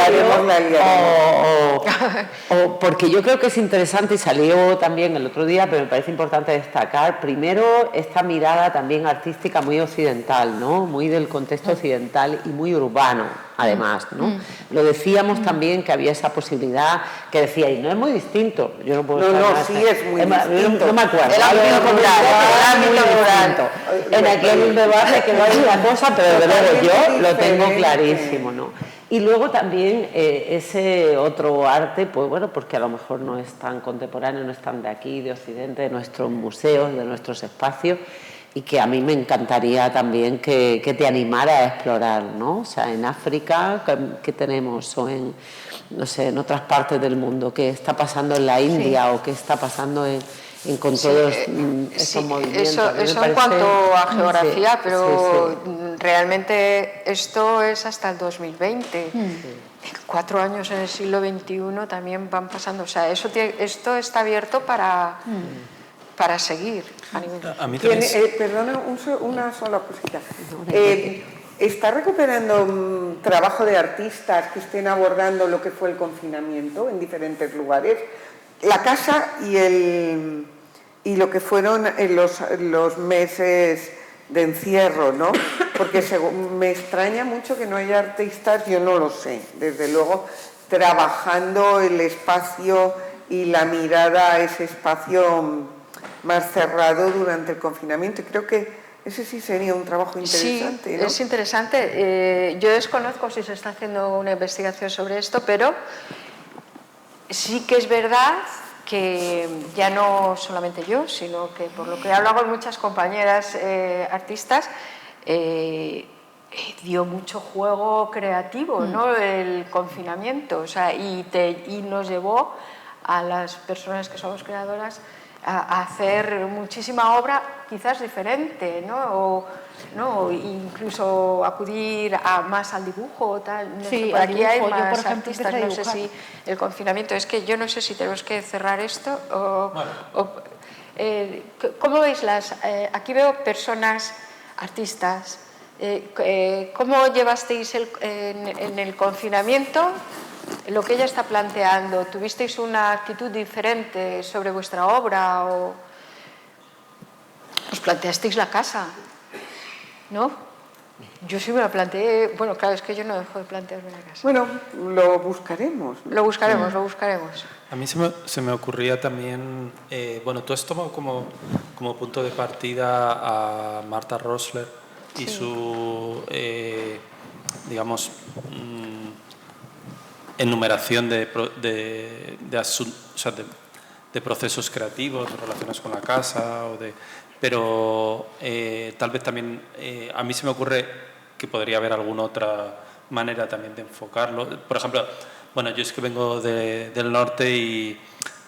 o porque yo creo que es interesante, y salió también el otro día, pero me parece importante destacar primero esta mirada también artística muy occidental, ¿no? Muy del contexto occidental y muy urbano, además, ¿no? Lo decíamos también, que había esa posibilidad, que decía, y no es muy distinto, yo no puedo sí es muy distinto. No me acuerdo. El ámbito rural. En aquel debate que no hay una cosa, pero de luego yo lo tengo clarísimo, ¿no? Y luego también ese otro arte, pues bueno, porque a lo mejor no es tan contemporáneo, no es tan de aquí, de Occidente, de nuestros museos, de nuestros espacios, y que a mí me encantaría también que te animara a explorar, ¿no? O sea, en África, ¿qué tenemos? O en, no sé, en otras partes del mundo, ¿qué está pasando en la India o qué está pasando con todos esos movimientos? Eso en cuanto a geografía, pero realmente esto es hasta el 2020. 4 años en el siglo XXI también van pasando. O sea, esto está abierto para seguir. A mí también... Perdona, una sola cosita. ¿Está recuperando trabajo de artistas que estén abordando lo que fue el confinamiento en diferentes lugares? La casa y lo que fueron los meses de encierro, ¿no? Porque me extraña mucho que no haya artistas, yo no lo sé, desde luego, trabajando el espacio y la mirada a ese espacio más cerrado durante el confinamiento. Y creo que ese sí sería un trabajo interesante. Sí, ¿no? es interesante. Yo desconozco si se está haciendo una investigación sobre esto, pero sí que es verdad que ya no solamente yo, sino que por lo que he hablado con muchas compañeras artistas, dio mucho juego creativo, ¿no? El confinamiento, o sea, y nos llevó a las personas que somos creadoras a hacer muchísima obra quizás diferente, ¿no? O incluso acudir más al dibujo, tal. No sé, por aquí hay más yo, por ejemplo, artistas, no sé si el confinamiento, es que yo no sé si tenemos que cerrar esto ¿cómo veis aquí veo personas, artistas, ¿cómo llevasteis en el confinamiento lo que ella está planteando? ¿Tuvisteis una actitud diferente sobre vuestra obra o os planteasteis la casa? ¿No? Yo sí me la planteé, bueno, claro, es que yo no dejo de plantearme la casa. Bueno, lo buscaremos. ¿No? Lo buscaremos. A mí se me ocurría también, bueno, tú has tomado como punto de partida a Martha Rosler y su, digamos, enumeración de procesos creativos relacionados con la casa, pero tal vez también a mí se me ocurre que podría haber alguna otra manera también de enfocarlo. Por ejemplo, bueno, yo es que vengo del norte y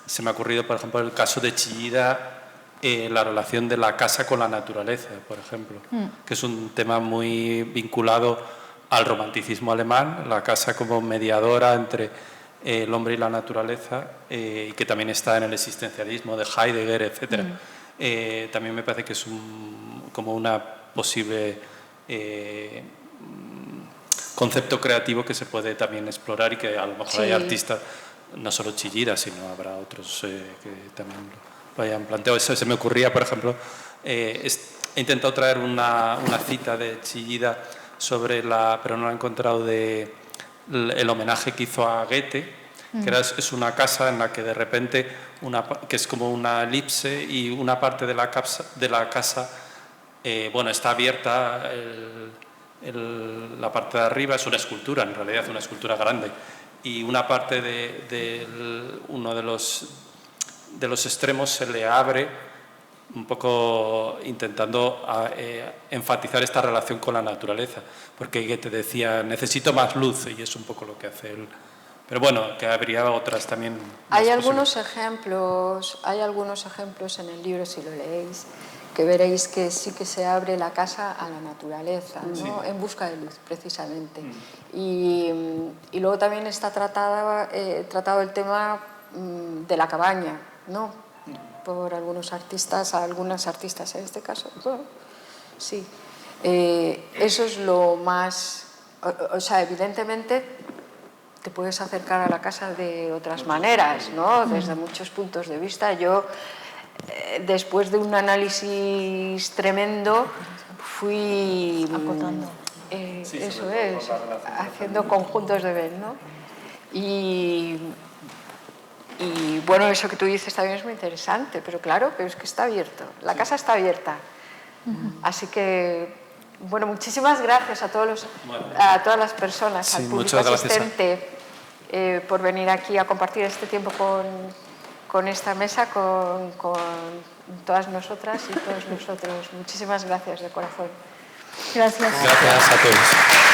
se me ha ocurrido, por ejemplo, el caso de Chillida, la relación de la casa con la naturaleza, por ejemplo, que es un tema muy vinculado al romanticismo alemán, la casa como mediadora entre el hombre y la naturaleza, y que también está en el existencialismo de Heidegger, etc. También me parece que es como una posible concepto creativo que se puede también explorar y que a lo mejor hay artistas, no solo Chillida, sino habrá otros que también lo hayan planteado. Eso se me ocurría, por ejemplo, he intentado traer una cita de Chillida sobre pero no la he encontrado, el homenaje que hizo a Goethe, que es una casa en la que de repente, que es como una elipse y una parte de la casa bueno, está abierta, la parte de arriba es una escultura, en realidad una escultura grande, y una parte de uno de los extremos se le abre, un poco intentando enfatizar esta relación con la naturaleza, porque Goethe decía, necesito más luz, y es un poco lo que hace él. Pero bueno, que habría otras también. Hay algunos ejemplos en el libro, si lo leéis, que veréis que sí que se abre la casa a la naturaleza, ¿no? En busca de luz, precisamente. Y luego también está tratado el tema de la cabaña, ¿no? por algunos artistas, a algunas artistas en este caso. Bueno, sí. Eso es lo más... O sea, evidentemente te puedes acercar a la casa de otras maneras, ¿no? Desde muchos puntos de vista. Yo, después de un análisis tremendo, fui... eso es, haciendo conjuntos de ver, ¿no? Y bueno, eso que tú dices también es muy interesante, pero claro, pero es que está abierto, la casa está abierta. Así que, bueno, muchísimas gracias a todas las personas, al público asistente, por venir aquí a compartir este tiempo con esta mesa, con todas nosotras y todos nosotros. Muchísimas gracias de corazón. Gracias. Gracias a todos.